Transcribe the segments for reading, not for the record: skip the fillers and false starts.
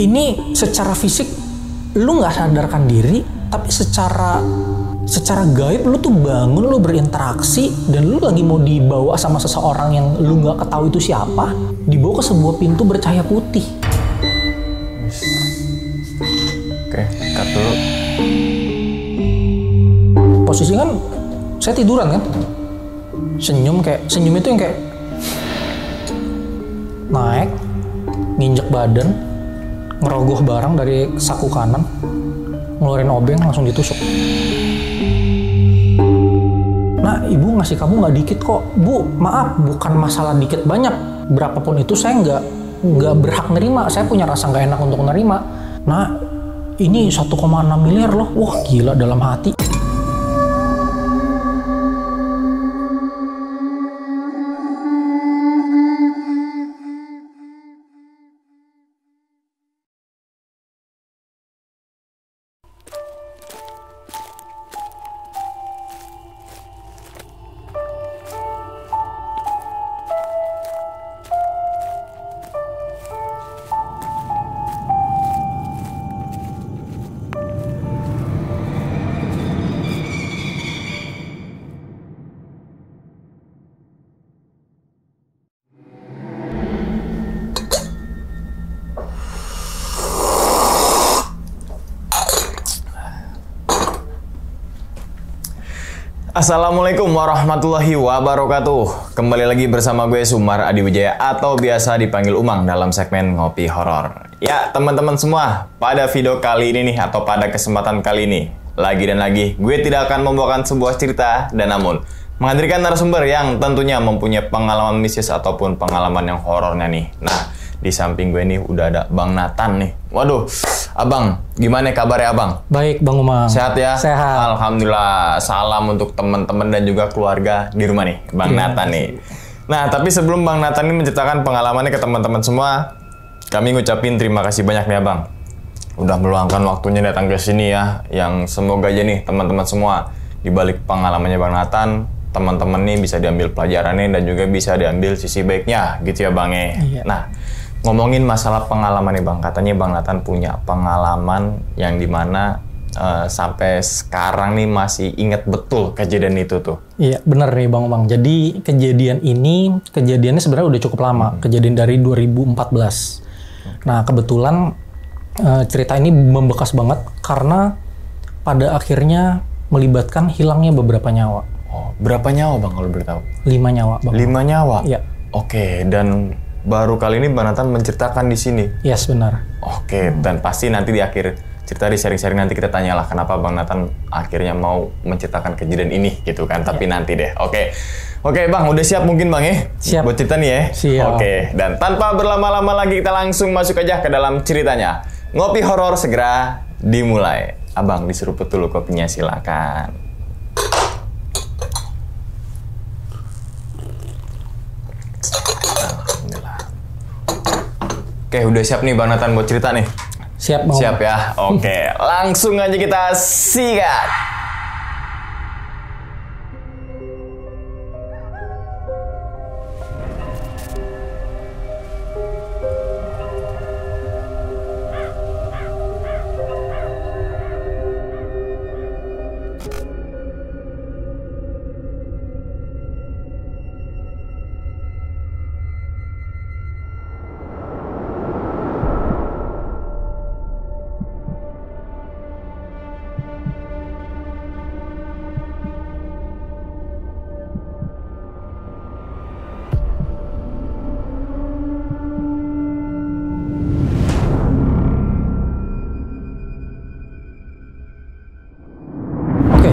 ini secara fisik lu nggak sadarkan diri, tapi secara gaib lu tuh bangun, lu berinteraksi, dan lu lagi mau dibawa sama seseorang yang lu nggak ketahui itu siapa, dibawa ke sebuah pintu bercahaya putih. Oke, cut dulu. Posisi kan saya tiduran kan, senyum itu yang kayak naik, nginjek badan, ngerogoh barang dari saku kanan, ngeluarin obeng, langsung ditusuk. Nah, ibu ngasih kamu nggak dikit kok, bu. Maaf, bukan masalah dikit banyak. Berapapun itu saya nggak berhak nerima. Saya punya rasa nggak enak untuk nerima. Nah, ini 1,6 miliar loh. Wah, gila dalam hati. Assalamualaikum warahmatullahi wabarakatuh. Kembali lagi bersama gue Sumar Adi Wijaya atau biasa dipanggil Umang dalam segmen Ngopi Horor. Ya teman-teman semua, pada video kali ini nih atau pada kesempatan kali ini, lagi dan lagi gue tidak akan membawakan sebuah cerita dan namun menghadirkan narasumber yang tentunya mempunyai pengalaman mistis ataupun pengalaman yang horornya nih. Nah, di samping gue nih udah ada Bang Nathan nih. Waduh, Abang, gimana kabarnya Abang? Baik, Bang Umang. Sehat ya? Sehat. Alhamdulillah. Salam untuk teman-teman dan juga keluarga di rumah nih, Bang Nathan nih. Nah, tapi sebelum Bang Nathan ini menceritakan pengalamannya ke teman-teman semua, kami ngucapin terima kasih banyak nih Abang. Udah meluangkan waktunya datang ke sini ya. Yang semoga aja nih teman-teman semua, di balik pengalamannya Bang Nathan, teman-teman nih bisa diambil pelajarannya dan juga bisa diambil sisi baiknya gitu ya Bang. Iya. Nah, ngomongin masalah pengalaman nih Bang, katanya Bang Nathan punya pengalaman yang dimana sampai sekarang nih masih inget betul kejadian itu tuh. Iya, benar nih Bang Umang. Jadi kejadiannya sebenarnya udah cukup lama. Kejadian dari 2014. Nah, kebetulan cerita ini membekas banget karena pada akhirnya melibatkan hilangnya beberapa nyawa. Oh, berapa nyawa Bang kalau beritahu? 5 nyawa Bang. 5 nyawa? Iya. Oke, dan baru kali ini Bang Nathan menceritakan di sini. Yes, benar. Oke, dan pasti nanti di akhir cerita di sharing-sharing nanti kita tanyalah kenapa Bang Nathan akhirnya mau menceritakan kejadian ini gitu kan. Tapi nanti deh. Oke, Bang, udah siap mungkin Bang ya? Siap. Buat cerita nih ya? Siap. Oke, dan tanpa berlama-lama lagi kita langsung masuk aja ke dalam ceritanya. Ngopi horor segera dimulai. Abang diseruput dulu kopinya, silakan. Oke, udah siap nih Bang Nathan buat cerita nih? Siap, Bang. Siap ya? Oke, langsung aja kita sikat.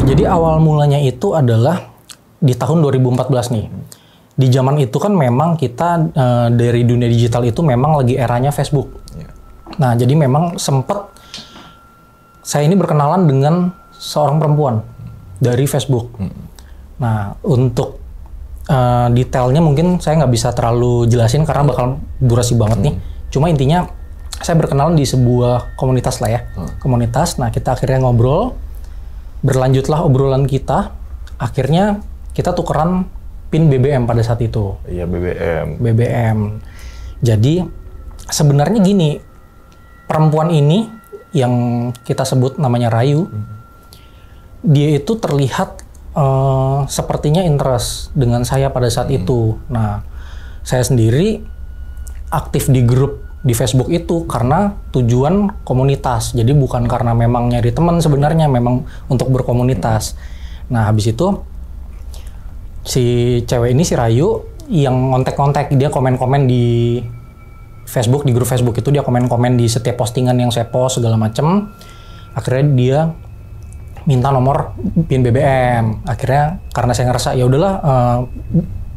Jadi awal mulanya itu adalah di tahun 2014 nih. Di zaman itu kan memang kita dari dunia digital itu memang lagi eranya Facebook. Yeah. Nah, jadi memang sempat saya ini berkenalan dengan seorang perempuan dari Facebook. Nah, untuk detailnya mungkin saya nggak bisa terlalu jelasin karena bakal durasi banget nih. Cuma intinya saya berkenalan di sebuah komunitas lah ya. Komunitas, nah kita akhirnya ngobrol. Berlanjutlah obrolan kita, akhirnya kita tukeran PIN BBM pada saat itu. Iya, BBM. BBM. Jadi sebenarnya gini, perempuan ini yang kita sebut namanya Rayu, dia itu terlihat sepertinya interest dengan saya pada saat itu. Nah, saya sendiri aktif di grup di Facebook itu karena tujuan komunitas. Jadi bukan karena memang nyari teman sebenarnya, memang untuk berkomunitas. Nah, habis itu si cewek ini, si Rayu, yang kontak-kontak, dia komen-komen di Facebook, di grup Facebook itu dia komen-komen di setiap postingan yang saya post segala macem. Akhirnya dia minta nomor PIN BBM. Akhirnya karena saya ngerasa ya udahlah,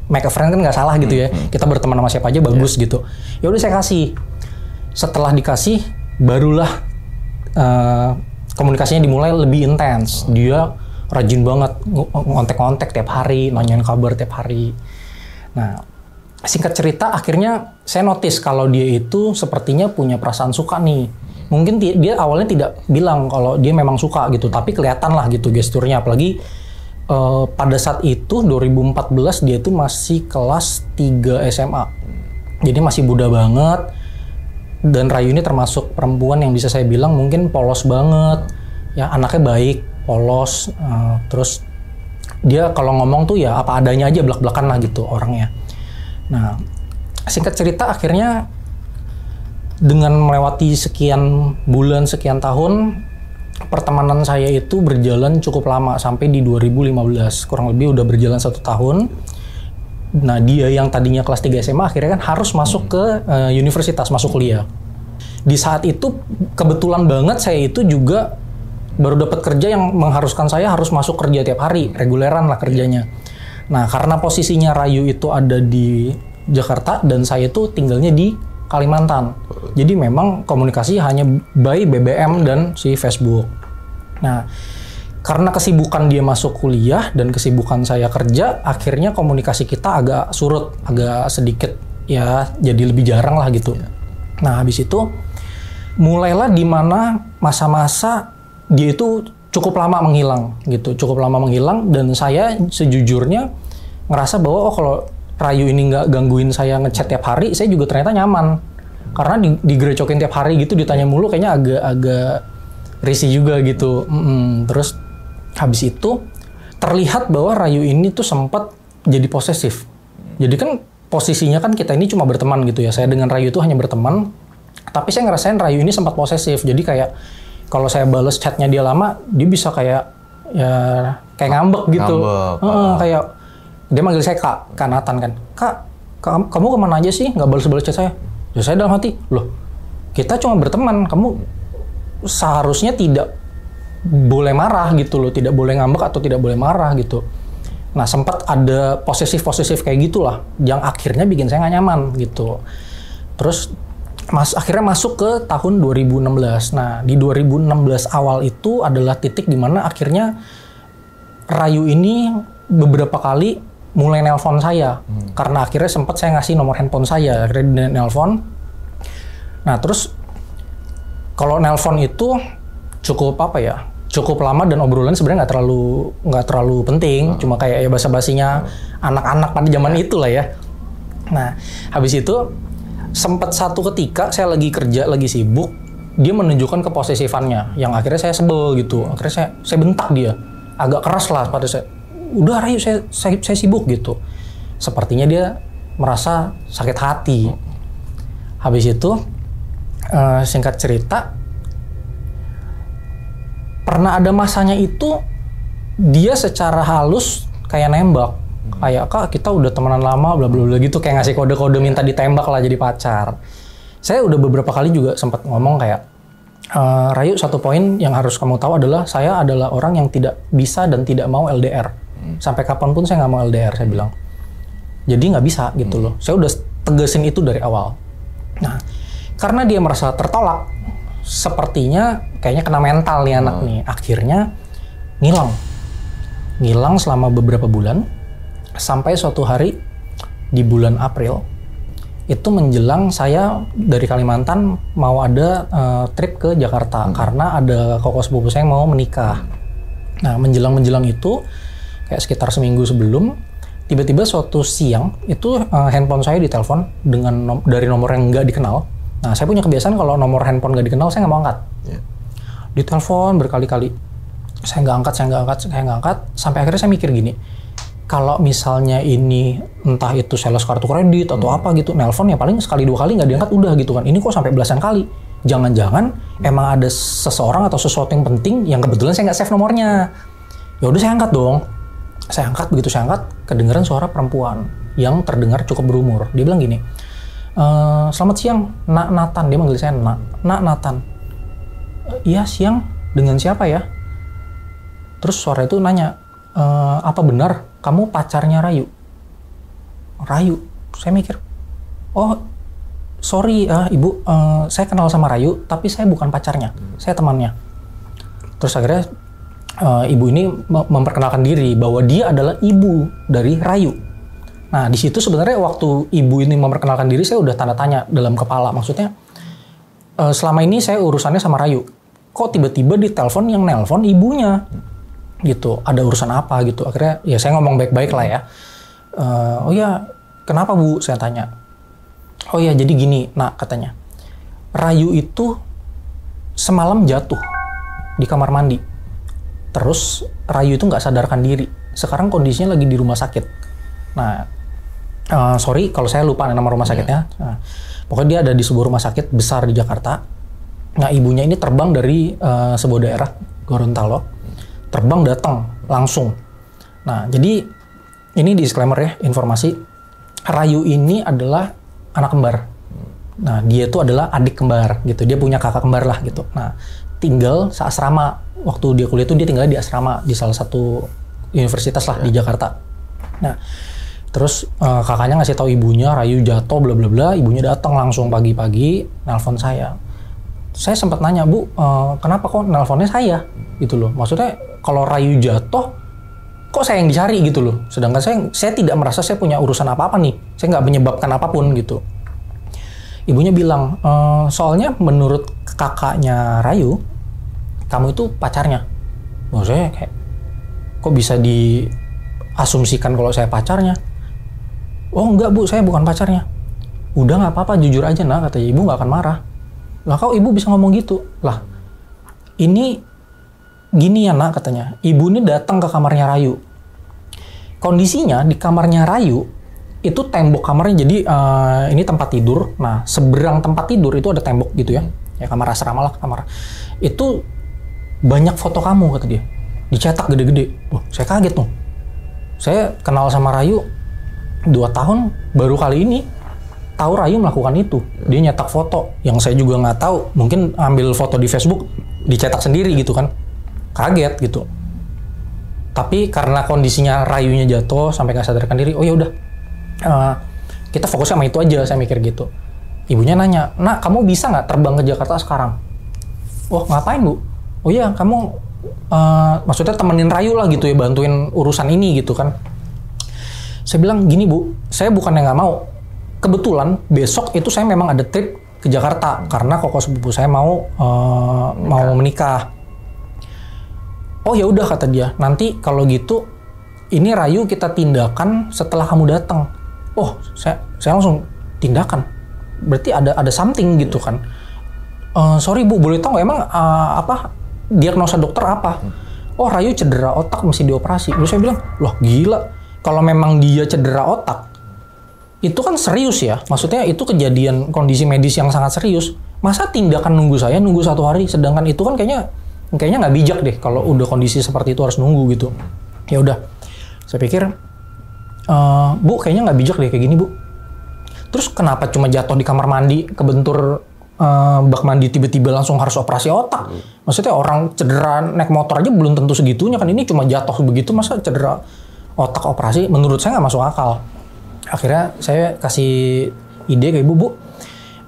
make a friend kan nggak salah gitu ya. Kita berteman sama siapa aja bagus gitu. Ya udah saya kasih. Setelah dikasih, barulah komunikasinya dimulai lebih intens. Dia rajin banget ngontek-ngontek tiap hari, nanyain kabar tiap hari. Nah, singkat cerita akhirnya saya notice kalau dia itu sepertinya punya perasaan suka nih. Mungkin dia awalnya tidak bilang kalau dia memang suka gitu, tapi kelihatan lah gitu gesturnya. Apalagi pada saat itu 2014 dia itu masih kelas 3 SMA. Jadi masih muda banget. Dan Rayu ini termasuk perempuan yang bisa saya bilang mungkin polos banget. Ya, anaknya baik, polos, terus dia kalau ngomong tuh ya apa adanya aja, belak-belakan lah gitu orangnya. Nah, singkat cerita akhirnya dengan melewati sekian bulan, sekian tahun, pertemanan saya itu berjalan cukup lama sampai di 2015, kurang lebih udah berjalan 1 tahun. Nah, dia yang tadinya kelas 3 SMA akhirnya kan harus masuk ke universitas, masuk kuliah. Di saat itu kebetulan banget saya itu juga baru dapat kerja yang mengharuskan saya harus masuk kerja tiap hari, reguleran lah kerjanya. Nah, karena posisinya Rayu itu ada di Jakarta dan saya itu tinggalnya di Kalimantan. Jadi memang komunikasi hanya by BBM dan si Facebook. Nah, karena kesibukan dia masuk kuliah dan kesibukan saya kerja, akhirnya komunikasi kita agak surut, agak sedikit ya jadi lebih jarang lah gitu. Nah, habis itu mulailah di mana masa-masa dia itu cukup lama menghilang gitu, cukup lama menghilang, dan saya sejujurnya ngerasa bahwa kalau Rayu ini nggak gangguin saya ngechat tiap hari, saya juga ternyata nyaman. Karena digerecokin tiap hari gitu, ditanya mulu, kayaknya agak risih juga gitu. Terus habis itu terlihat bahwa Rayu ini tuh sempat jadi posesif. Jadi kan posisinya kan kita ini cuma berteman gitu ya. Saya dengan Rayu itu hanya berteman, tapi saya ngerasain Rayu ini sempat posesif. Jadi kayak kalau saya bales chatnya dia lama, dia bisa kayak ngambek gitu. Kayak dia manggil saya Kak Nathan kan. Kak, kamu kemana aja sih? Nggak balas-balas chat saya. Ya saya dalam hati, loh, kita cuma berteman. Kamu seharusnya tidak boleh marah gitu loh. Tidak boleh ngambek atau tidak boleh marah gitu. Nah, sempat ada posesif-posesif kayak gitulah. Yang akhirnya bikin saya nggak nyaman gitu. Terus akhirnya masuk ke tahun 2016. Nah, di 2016 awal itu adalah titik di mana akhirnya Rayu ini beberapa kali mulai nelpon saya. Karena akhirnya sempat saya ngasih nomor handphone saya. Akhirnya dia nelpon. Nah, terus kalau nelpon itu cukup cukup lama dan obrolan sebenarnya nggak terlalu penting. Cuma kayak ya basa-basinya anak-anak pada zaman itu lah ya. Nah, habis itu sempat satu ketika saya lagi kerja, lagi sibuk, dia menunjukkan keposesifannya yang akhirnya saya sebel gitu. Akhirnya saya bentak dia. Agak keras lah pada saya. Udah Rayu, saya sibuk gitu. Sepertinya dia merasa sakit hati. Habis itu singkat cerita, pernah ada masanya itu dia secara halus kayak nembak. Kayak, Kak, kita udah temenan lama, bla bla bla gitu, kayak ngasih kode-kode minta ditembak lah jadi pacar. Saya udah beberapa kali juga sempat ngomong kayak, Rayu, satu poin yang harus kamu tahu adalah saya adalah orang yang tidak bisa dan tidak mau LDR. Sampai kapanpun saya nggak mau LDR, saya bilang. Jadi nggak bisa gitu loh. Saya udah tegasin itu dari awal. Nah, karena dia merasa tertolak, sepertinya kayaknya kena mental nih anak nih. Akhirnya ngilang selama beberapa bulan. Sampai suatu hari di bulan April, itu menjelang saya dari Kalimantan mau ada trip ke Jakarta. Karena ada koko sepupu saya yang mau menikah. Nah, menjelang itu, kayak sekitar seminggu sebelum, tiba-tiba suatu siang, itu handphone saya ditelepon dari nomor yang nggak dikenal. Nah, saya punya kebiasaan kalau nomor handphone nggak dikenal, saya nggak mau angkat. Ditelepon berkali-kali, saya nggak angkat, sampai akhirnya saya mikir gini, kalau misalnya ini entah itu sales kartu kredit atau apa gitu, nelpon ya paling sekali 2 kali nggak diangkat udah gitu kan. Ini kok sampai belasan kali? Jangan-jangan emang ada seseorang atau sesuatu yang penting yang kebetulan saya nggak save nomornya. Ya udah saya angkat dong. Saya angkat, begitu saya angkat, kedengeran suara perempuan yang terdengar cukup berumur. Dia bilang gini, selamat siang, Nak Nathan. Dia manggil saya Nak Nathan. Iya siang, dengan siapa ya? Terus suara itu nanya, apa benar kamu pacarnya Rayu? Rayu? Saya mikir, oh sorry ibu, saya kenal sama Rayu, tapi saya bukan pacarnya, saya temannya. Terus akhirnya ibu ini memperkenalkan diri bahwa dia adalah ibu dari Rayu. Nah di situ sebenarnya waktu ibu ini memperkenalkan diri, saya udah tanda tanya dalam kepala. Maksudnya selama ini saya urusannya sama Rayu, kok tiba-tiba di telepon yang nelpon ibunya? Gitu, ada urusan apa gitu. Akhirnya ya saya ngomong baik-baik lah ya. Oh ya, kenapa Bu? Saya tanya. Oh ya, jadi gini, Nak, katanya. Rayu itu semalam jatuh di kamar mandi. Terus Rayu itu nggak sadarkan diri. Sekarang kondisinya lagi di rumah sakit. Nah, sorry kalau saya lupa nama rumah sakitnya. Nah, pokoknya dia ada di sebuah rumah sakit besar di Jakarta. Nah, ibunya ini terbang dari sebuah daerah, Gorontalo. Terbang datang langsung. Nah, jadi ini disclaimer ya, informasi. Rayu ini adalah anak kembar. Nah, dia itu adalah adik kembar gitu. Dia punya kakak kembar lah gitu. Nah, tinggal seasrama. Waktu dia kuliah itu dia tinggal di asrama di salah satu universitas lah di Jakarta. Nah, terus kakaknya ngasih tahu ibunya Rayu jatuh bla bla bla. Ibunya datang langsung pagi-pagi nelpon saya. Saya sempat nanya, Bu, kenapa kok nelponnya saya? Gitu loh. Maksudnya kalau Rayu jatuh, kok saya yang dicari gitu loh. Sedangkan saya tidak merasa saya punya urusan apa-apa nih. Saya nggak menyebabkan apapun gitu. Ibunya bilang, soalnya menurut kakaknya Rayu, kamu itu pacarnya. Maksudnya kayak, kok bisa diasumsikan kalau saya pacarnya? Oh enggak Bu, saya bukan pacarnya. Udah nggak apa-apa, jujur aja Nak, katanya. Ibu nggak akan marah. Lah kok ibu bisa ngomong gitu? Lah, ini gini ya Nak, katanya. Ibu ini datang ke kamarnya Rayu. Kondisinya di kamarnya Rayu, itu tembok kamarnya, jadi ini tempat tidur. Nah, seberang tempat tidur itu ada tembok gitu ya. Ya kamar asrama lah, kamar. Itu banyak foto kamu, kata dia. Dicetak gede-gede. Wah, saya kaget tuh. Saya kenal sama Rayu 2 tahun, baru kali ini tahu Rayu melakukan itu. Dia nyetak foto yang saya juga nggak tahu. Mungkin ambil foto di Facebook, dicetak sendiri gitu kan. Kaget gitu. Tapi karena kondisinya Rayunya jatuh sampai nggak sadarkan diri, oh ya udah, kita fokus sama itu aja. Saya mikir gitu. Ibunya nanya, Nak, kamu bisa nggak terbang ke Jakarta sekarang? Oh, ngapain Bu? Oh iya, kamu maksudnya temenin Rayu lah gitu ya, bantuin urusan ini gitu kan. Saya bilang gini Bu, saya bukan yang nggak mau. Kebetulan besok itu saya memang ada trip ke Jakarta karena koko sepupu saya mau menikah. Oh ya udah, kata dia. Nanti kalau gitu ini Rayu kita tindakan setelah kamu datang. Oh, saya langsung tindakan. Berarti ada something gitu kan. Sorry Bu, boleh tahu emang apa diagnosa dokter apa? Oh, Rayu cedera otak, mesti dioperasi. Terus saya bilang, loh gila. Kalau memang dia cedera otak, itu kan serius ya. Maksudnya itu kejadian kondisi medis yang sangat serius. Masa tindakan nunggu 1 hari, sedangkan itu kan kayaknya nggak bijak deh kalau udah kondisi seperti itu harus nunggu gitu. Ya udah, saya pikir, Bu kayaknya nggak bijak deh kayak gini Bu. Terus kenapa cuma jatuh di kamar mandi, kebentur bak mandi tiba-tiba langsung harus operasi otak? Maksudnya orang cedera naik motor aja belum tentu segitunya kan, ini cuma jatuh begitu masa cedera otak operasi? Menurut saya nggak masuk akal. Akhirnya saya kasih ide ke ibu, Bu,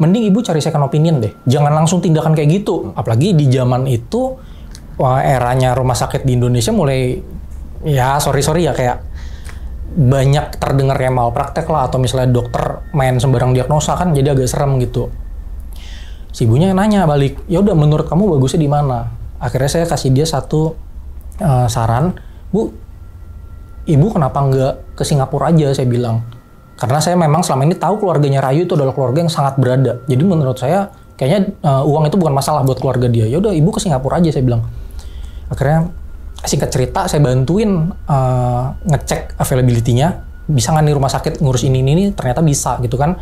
mending ibu cari second opinion deh. Jangan langsung tindakan kayak gitu. Apalagi di zaman itu, eranya rumah sakit di Indonesia mulai, ya sorry ya, kayak banyak terdengar yang malpraktek lah. Atau misalnya dokter main sembarang diagnosa kan, jadi agak serem gitu. Si ibunya nanya balik, ya udah menurut kamu bagusnya di mana? Akhirnya saya kasih dia satu saran, Bu, ibu kenapa nggak ke Singapura aja? Saya bilang. Karena saya memang selama ini tahu keluarganya Rayu itu adalah keluarga yang sangat berada. Jadi menurut saya kayaknya uang itu bukan masalah buat keluarga dia. Ya udah ibu ke Singapura aja saya bilang. Akhirnya singkat cerita saya bantuin ngecek availability-nya. Bisa nggak nih rumah sakit ngurus ini, ternyata bisa gitu kan.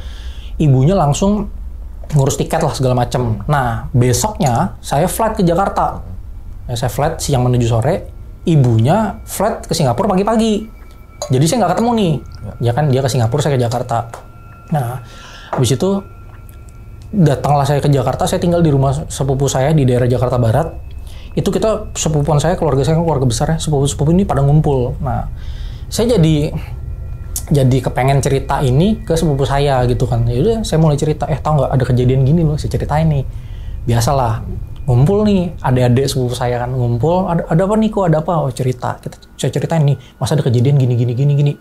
Ibunya langsung ngurus tiket lah segala macam. Nah besoknya saya flight ke Jakarta. Saya flight siang menuju sore. Ibunya flight ke Singapura pagi-pagi. Jadi saya nggak ketemu nih. Ya kan dia ke Singapura, saya ke Jakarta. Nah habis itu datanglah saya ke Jakarta. Saya tinggal di rumah sepupu saya di daerah Jakarta Barat. Itu kita sepupuan saya, keluarga saya kan keluarga besar ya. Sepupu-sepupu ini pada ngumpul. Nah saya jadi kepengen cerita ini ke sepupu saya gitu kan. Ya udah saya mulai cerita, tahu nggak ada kejadian gini loh, saya ceritain nih. Biasalah ngumpul nih, adik-adik sepupu saya kan ngumpul, ada apa nih kok, ada apa? Oh cerita, saya ceritain nih, masa ada kejadian gini.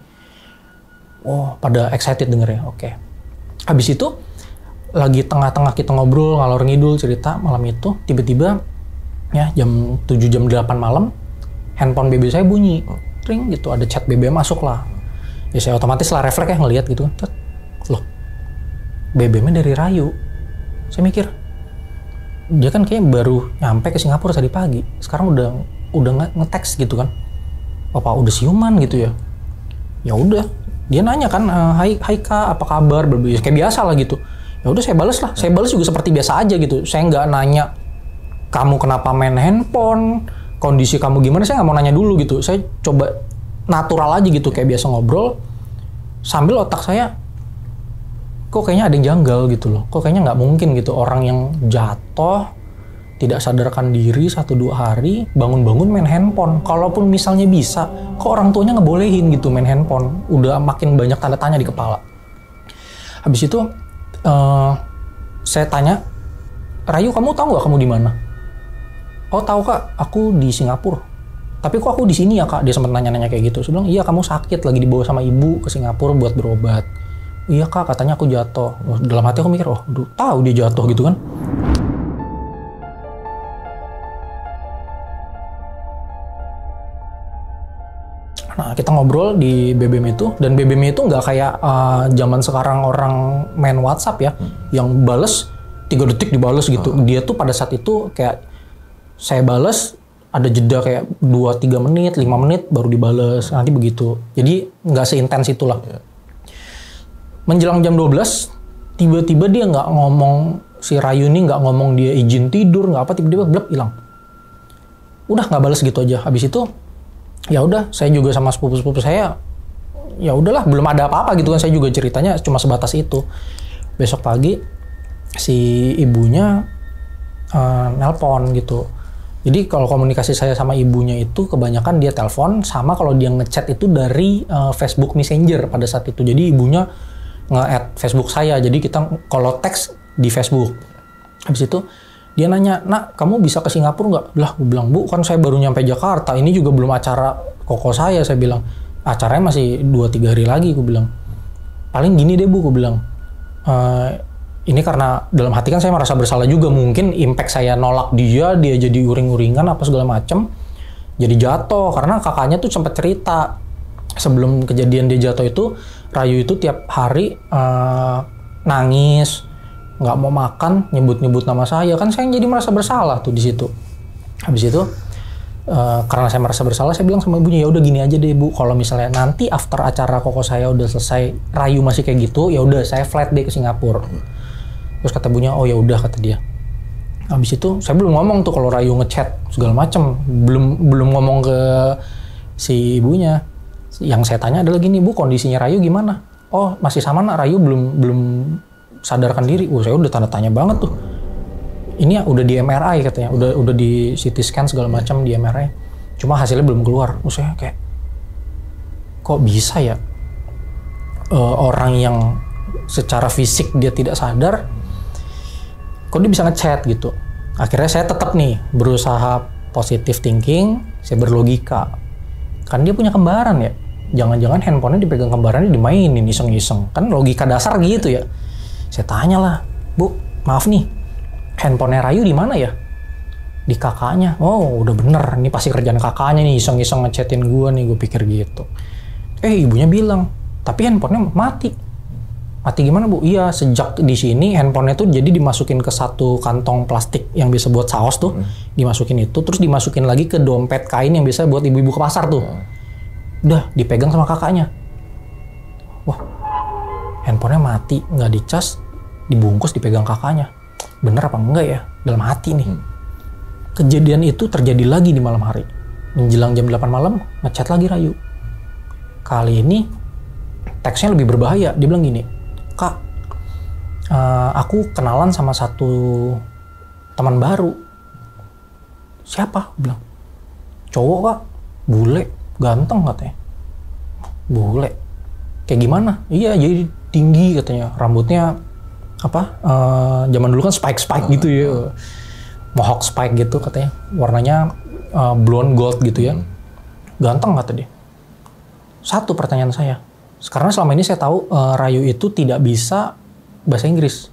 Oh pada excited dengernya, oke. Habis itu lagi tengah-tengah kita ngobrol ngalor ngidul cerita malam itu, tiba-tiba ya jam 7 jam 8 malam handphone BB saya bunyi, ring gitu, ada chat BB masuk lah. Ya saya otomatis lah refleks ya ngelihat gitu kan. Loh, BBM-nya dari Rayu. Saya mikir, dia kan kayaknya baru nyampe ke Singapura tadi pagi. Sekarang udah nge-text gitu kan. Apa udah siuman gitu ya? Ya udah, dia nanya kan, hai Kak, apa kabar? Kayak biasa lah gitu. Ya udah saya balas lah. Saya balas juga seperti biasa aja gitu. Saya nggak nanya kamu kenapa main handphone, kondisi kamu gimana, saya nggak mau nanya dulu gitu. Saya coba natural aja gitu, kayak biasa ngobrol. Sambil otak saya, kok kayaknya ada yang janggal gitu loh. Kok kayaknya nggak mungkin gitu orang yang jatuh, tidak sadarkan diri 1-2 hari, bangun-bangun main handphone. Kalaupun misalnya bisa, kok orang tuanya ngebolehin gitu main handphone. Udah makin banyak tanda tanya di kepala. Habis itu, saya tanya, Rayu kamu tahu nggak kamu di mana? Oh tahu Kak, aku di Singapura. Tapi kok aku di sini ya Kak? Dia sempat nanya-nanya kayak gitu. Saya bilang, iya kamu sakit, lagi dibawa sama ibu ke Singapura buat berobat. Iya Kak, katanya aku jatuh. Dalam hati aku mikir, tahu dia jatuh gitu kan. Nah kita ngobrol di BBM itu, dan BBM itu nggak kayak zaman sekarang orang main WhatsApp ya, yang bales 3 detik dibales gitu. Dia tuh pada saat itu kayak saya bales, ada jeda kayak 2-3 menit, 5 menit baru dibales, nanti begitu. Jadi nggak seintens itulah. Menjelang jam 12, tiba-tiba dia nggak ngomong, si Rayu ini nggak ngomong dia izin tidur, nggak apa, tiba-tiba blep hilang. Udah nggak balas gitu aja. Habis itu, ya udah, saya juga sama sepupu-sepupu saya, ya udahlah, belum ada apa-apa gitu kan. Saya juga ceritanya cuma sebatas itu. Besok pagi, si ibunya nelpon gitu. Jadi kalau komunikasi saya sama ibunya itu kebanyakan dia telepon, sama kalau dia ngechat itu dari Facebook Messenger pada saat itu. Jadi ibunya nge-add Facebook saya, jadi kita kalau teks di Facebook. Habis itu dia nanya, nak kamu bisa ke Singapura nggak? Lah gue bilang, bu kan saya baru nyampe Jakarta, ini juga belum acara koko saya bilang. Acaranya masih 2-3 hari lagi, gue bilang. Paling gini deh bu, gue bilang. Ini karena dalam hati kan saya merasa bersalah juga, mungkin impact saya nolak dia jadi uring-uringan apa segala macem, jadi jatuh. Karena kakaknya tuh sempat cerita sebelum kejadian dia jatuh itu, Rayu itu tiap hari nangis, nggak mau makan, nyebut nama saya, kan saya jadi merasa bersalah tuh di situ. Habis itu karena saya merasa bersalah, saya bilang sama ibunya, ya udah gini aja deh bu, kalau misalnya nanti after acara koko saya udah selesai, Rayu masih kayak gitu, ya udah saya flight deh ke Singapura. Terus kata ibunya, oh ya udah, kata dia. Habis itu saya belum ngomong tuh kalau Rayu ngechat segala macem, belum ngomong ke si ibunya. Yang saya tanya adalah gini, bu kondisinya Rayu gimana? Oh masih sama nak, Rayu belum sadarkan diri. Saya udah tanda tanya banget tuh. Ini udah di MRI katanya, udah di CT scan segala macam di MRI. Cuma hasilnya belum keluar. Saya kayak, kok bisa ya orang yang secara fisik dia tidak sadar, kok dia bisa ngechat gitu. Akhirnya saya tetap nih berusaha positive thinking, saya berlogika. Kan dia punya kembaran ya, jangan-jangan handphonenya dipegang kembarannya, dimainin iseng-iseng. Kan logika dasar gitu ya. Saya tanya lah, bu maaf nih, handphonenya Rayu di mana ya? Di kakaknya. Oh udah bener, ini pasti kerjaan kakaknya nih, iseng-iseng ngechatin gue nih, gue pikir gitu. Ibunya bilang, tapi handphonenya mati. Mati gimana Bu? Iya, sejak di sini handphonenya tuh jadi dimasukin ke satu kantong plastik yang bisa buat saus tuh, dimasukin itu, terus dimasukin lagi ke dompet kain yang bisa buat ibu-ibu ke pasar tuh. Udah dipegang sama kakaknya. Wah, handphonenya mati, nggak dicas, dibungkus, dipegang kakaknya. Bener apa enggak ya? Dalam hati nih. Kejadian itu terjadi lagi di malam hari. Menjelang jam 8 malam, ngechat lagi Rayu. Kali ini teksnya lebih berbahaya. Dia bilang gini, Kak, aku kenalan sama satu teman baru. Siapa? Dia bilang, cowok Kak, bule, ganteng katanya. Bule. Kayak gimana? Iya, jadi tinggi katanya. Rambutnya zaman dulu kan spike gitu ya. Mohawk spike gitu katanya. Warnanya blonde gold gitu ya. Ganteng kata dia. Satu pertanyaan saya. Karena selama ini saya tahu Rayu itu tidak bisa bahasa Inggris.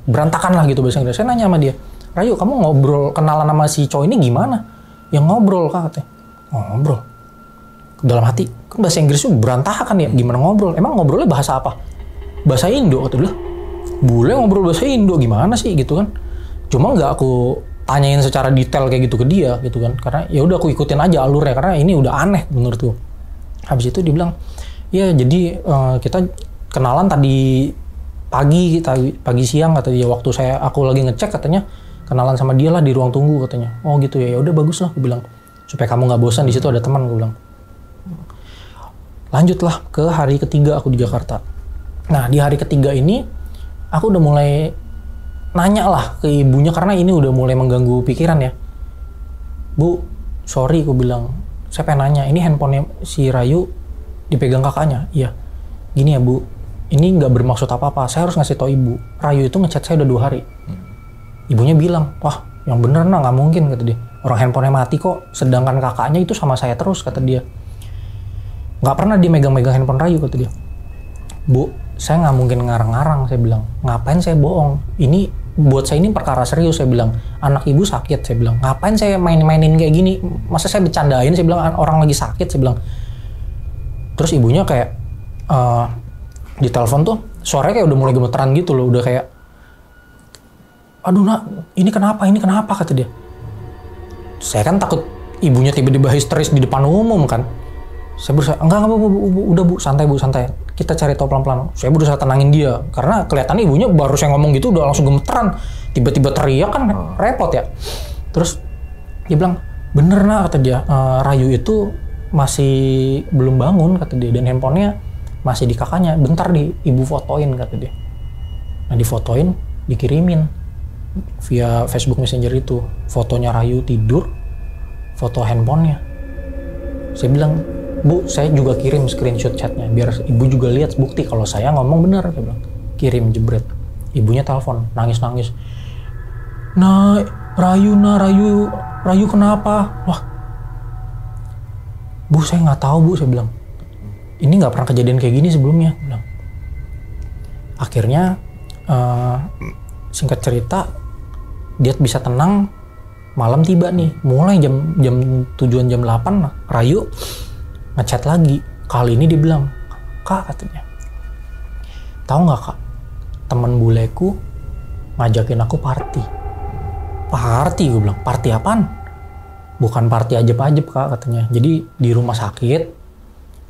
Berantakan lah gitu bahasa Inggris. Saya nanya sama dia, Rayu kamu ngobrol kenalan sama si cowok ini gimana? Yang ngobrol Kak katanya. Ngobrol. Dalam hati, kan bahasa Inggris itu berantakan ya. Gimana ngobrol? Emang ngobrolnya bahasa apa? Bahasa Indo kata dia. Boleh ngobrol bahasa Indo gimana sih gitu kan. Cuma nggak aku tanyain secara detail kayak gitu ke dia gitu kan. Karena ya udah aku ikutin aja alurnya karena ini udah aneh menurutku. Habis itu dia bilang, ya jadi kita kenalan tadi pagi siang kata dia, waktu aku lagi ngecek katanya kenalan sama dia lah di ruang tunggu katanya. Oh gitu ya, udah bagus lah aku bilang, supaya kamu nggak bosan di situ ada teman aku bilang. Lanjutlah ke hari ketiga aku di Jakarta. Nah di hari ketiga ini aku udah mulai nanya lah ke ibunya karena ini udah mulai mengganggu pikiran ya. Bu, sorry aku bilang, saya pengen nanya, ini handphonenya si Rayu dipegang kakaknya? Iya. Gini ya Bu, ini nggak bermaksud apa-apa, saya harus ngasih tau ibu. Rayu itu ngechat saya udah 2 hari. Ibunya bilang, wah yang bener nah nggak mungkin kata dia. Orang handphonenya mati kok, sedangkan kakaknya itu sama saya terus kata dia. Nggak pernah dia megang-megang handphone Rayu kata dia. Bu, saya nggak mungkin ngarang-ngarang, saya bilang. Ngapain saya bohong? Ini buat saya ini perkara serius, saya bilang. Anak ibu sakit, saya bilang. Ngapain saya main-mainin kayak gini? Masa saya bercandain, saya bilang orang lagi sakit, saya bilang. Terus ibunya kayak di telepon tuh suaranya kayak udah mulai gemeteran gitu loh, udah kayak, aduh nak, ini kenapa kata dia. Saya kan takut ibunya tiba-tiba histeris di depan umum kan. Saya berusaha, enggak Bu, udah Bu, santai Bu, santai. Kita cari tahu pelan-pelan. Saya berusaha tenangin dia, karena kelihatannya ibunya baru saya ngomong gitu udah langsung gemeteran. Tiba-tiba teriak kan repot ya. Terus dia bilang, bener nak kata dia, Rayu itu masih belum bangun kata dia, dan handphonenya masih di kakaknya. Bentar ibu fotoin kata dia. Nah difotoin, dikirimin via Facebook Messenger itu. Fotonya Rayu tidur, foto handphonenya. Saya bilang, Bu, saya juga kirim screenshot chatnya biar ibu juga lihat bukti kalau saya ngomong benar. Saya bilang, kirim jebret. Ibunya telepon, nangis-nangis. Nah, Rayu kenapa? Wah, Bu, saya nggak tahu Bu, saya bilang. Ini nggak pernah kejadian kayak gini sebelumnya. Saya bilang. Akhirnya, singkat cerita, dia bisa tenang. Malam tiba nih, mulai jam 7 jam 8, Rayu ngechat lagi. Kali ini dia bilang, Kak katanya, tahu nggak Kak, temen buleku ngajakin aku party. Party, gue bilang, party apaan? Bukan party ajeb-ajeb Kak katanya. Jadi di rumah sakit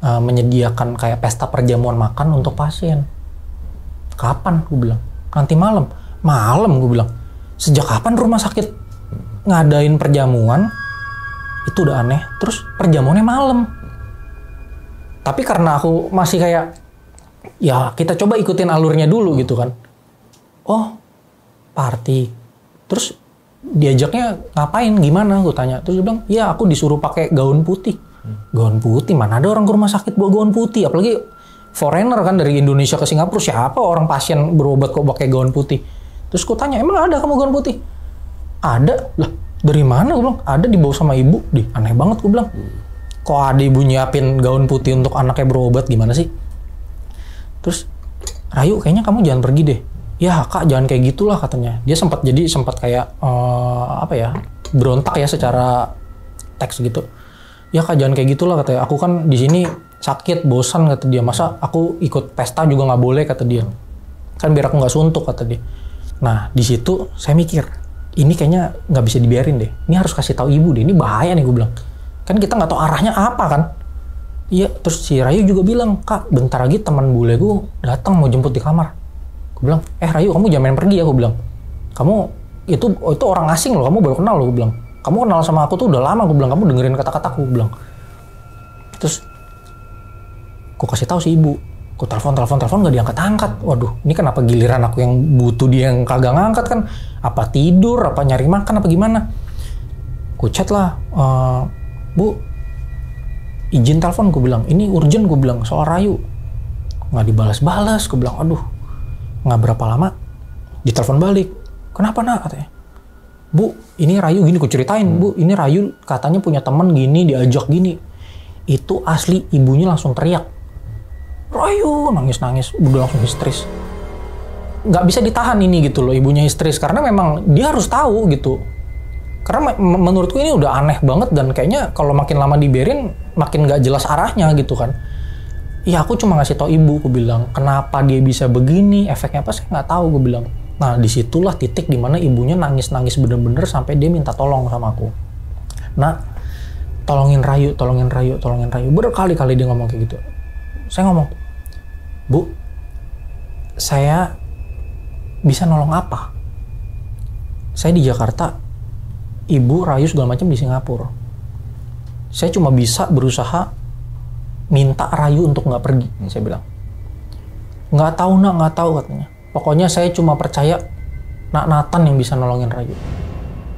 menyediakan kayak pesta perjamuan makan untuk pasien. Kapan? Gue bilang, nanti malam. Malam gue bilang, sejak kapan rumah sakit ngadain perjamuan? Itu udah aneh. Terus perjamuannya malam. Tapi karena aku masih kayak, ya kita coba ikutin alurnya dulu gitu kan. Oh, party. Terus diajaknya ngapain, gimana? Gue tanya. Terus dia bilang, ya aku disuruh pakai gaun putih. Gaun putih? Mana ada orang ke rumah sakit bawa gaun putih? Apalagi foreigner kan dari Indonesia ke Singapura. Siapa orang pasien berobat kok pakai gaun putih? Terus gue tanya, emang ada kamu gaun putih? Ada. Lah, dari mana? Gue bilang, ada dibawa sama ibu. Aneh banget gue bilang. Kok ada ibu nyiapin gaun putih untuk anaknya berobat, gimana sih? Terus, Rayu kayaknya kamu jangan pergi deh. Ya Kak, jangan kayak gitulah katanya. Dia sempat kayak berontak ya secara teks gitu. Ya Kak, jangan kayak gitulah katanya. Aku kan di sini sakit, bosan kata dia. Masa aku ikut pesta juga nggak boleh kata dia. kan biar aku nggak suntuk kata dia. Nah di situ saya mikir ini kayaknya nggak bisa dibiarin deh, ini harus kasih tahu ibu deh, ini bahaya nih gue bilang. Kan kita nggak tahu arahnya apa kan. Iya, terus si Rayu juga bilang, Kak bentar lagi teman bule gue datang mau jemput di kamar. Gue bilang, Rayu kamu jangan main pergi ya, gue bilang. Kamu itu orang asing loh, kamu baru kenal loh, gue bilang. Kamu kenal sama aku tuh udah lama, gue bilang. Kamu dengerin kata-kataku, gue bilang. Terus gue kasih tahu si ibu. Gue telepon nggak diangkat-angkat. Waduh, ini kenapa giliran aku yang butuh dia yang kagak ngangkat kan? Apa tidur, apa nyari makan, apa gimana? Gue chat lah, Bu, izin telepon, gue bilang. Ini urgent, gue bilang, soal Rayu. Nggak dibalas-balas, gue bilang. Aduh, nggak berapa lama ditelepon balik. Kenapa nak? Katanya. Bu, ini Rayu gini, gue ceritain. Bu, ini Rayu katanya punya teman gini, diajak gini. Itu asli, ibunya langsung teriak. Rayu nangis-nangis, udah langsung histeris. Nggak bisa ditahan ini gitu loh, ibunya histeris. Karena memang dia harus tahu gitu. Karena menurutku ini udah aneh banget dan kayaknya kalau makin lama dibiarin, makin nggak jelas arahnya gitu kan. Ya aku cuma ngasih tau ibu, aku bilang, kenapa dia bisa begini, efeknya apa saya nggak tahu, gue bilang. Nah disitulah titik dimana ibunya nangis-nangis bener-bener sampai dia minta tolong sama aku. Nah, tolongin Rayu. Berkali-kali dia ngomong kayak gitu. Saya ngomong, Bu, saya bisa nolong apa? Saya di Jakarta, ibu Rayu segala macam di Singapura. Saya cuma bisa berusaha minta Rayu untuk nggak pergi, saya bilang. Nggak tahu katanya. Pokoknya saya cuma percaya Nak Nathan yang bisa nolongin Rayu.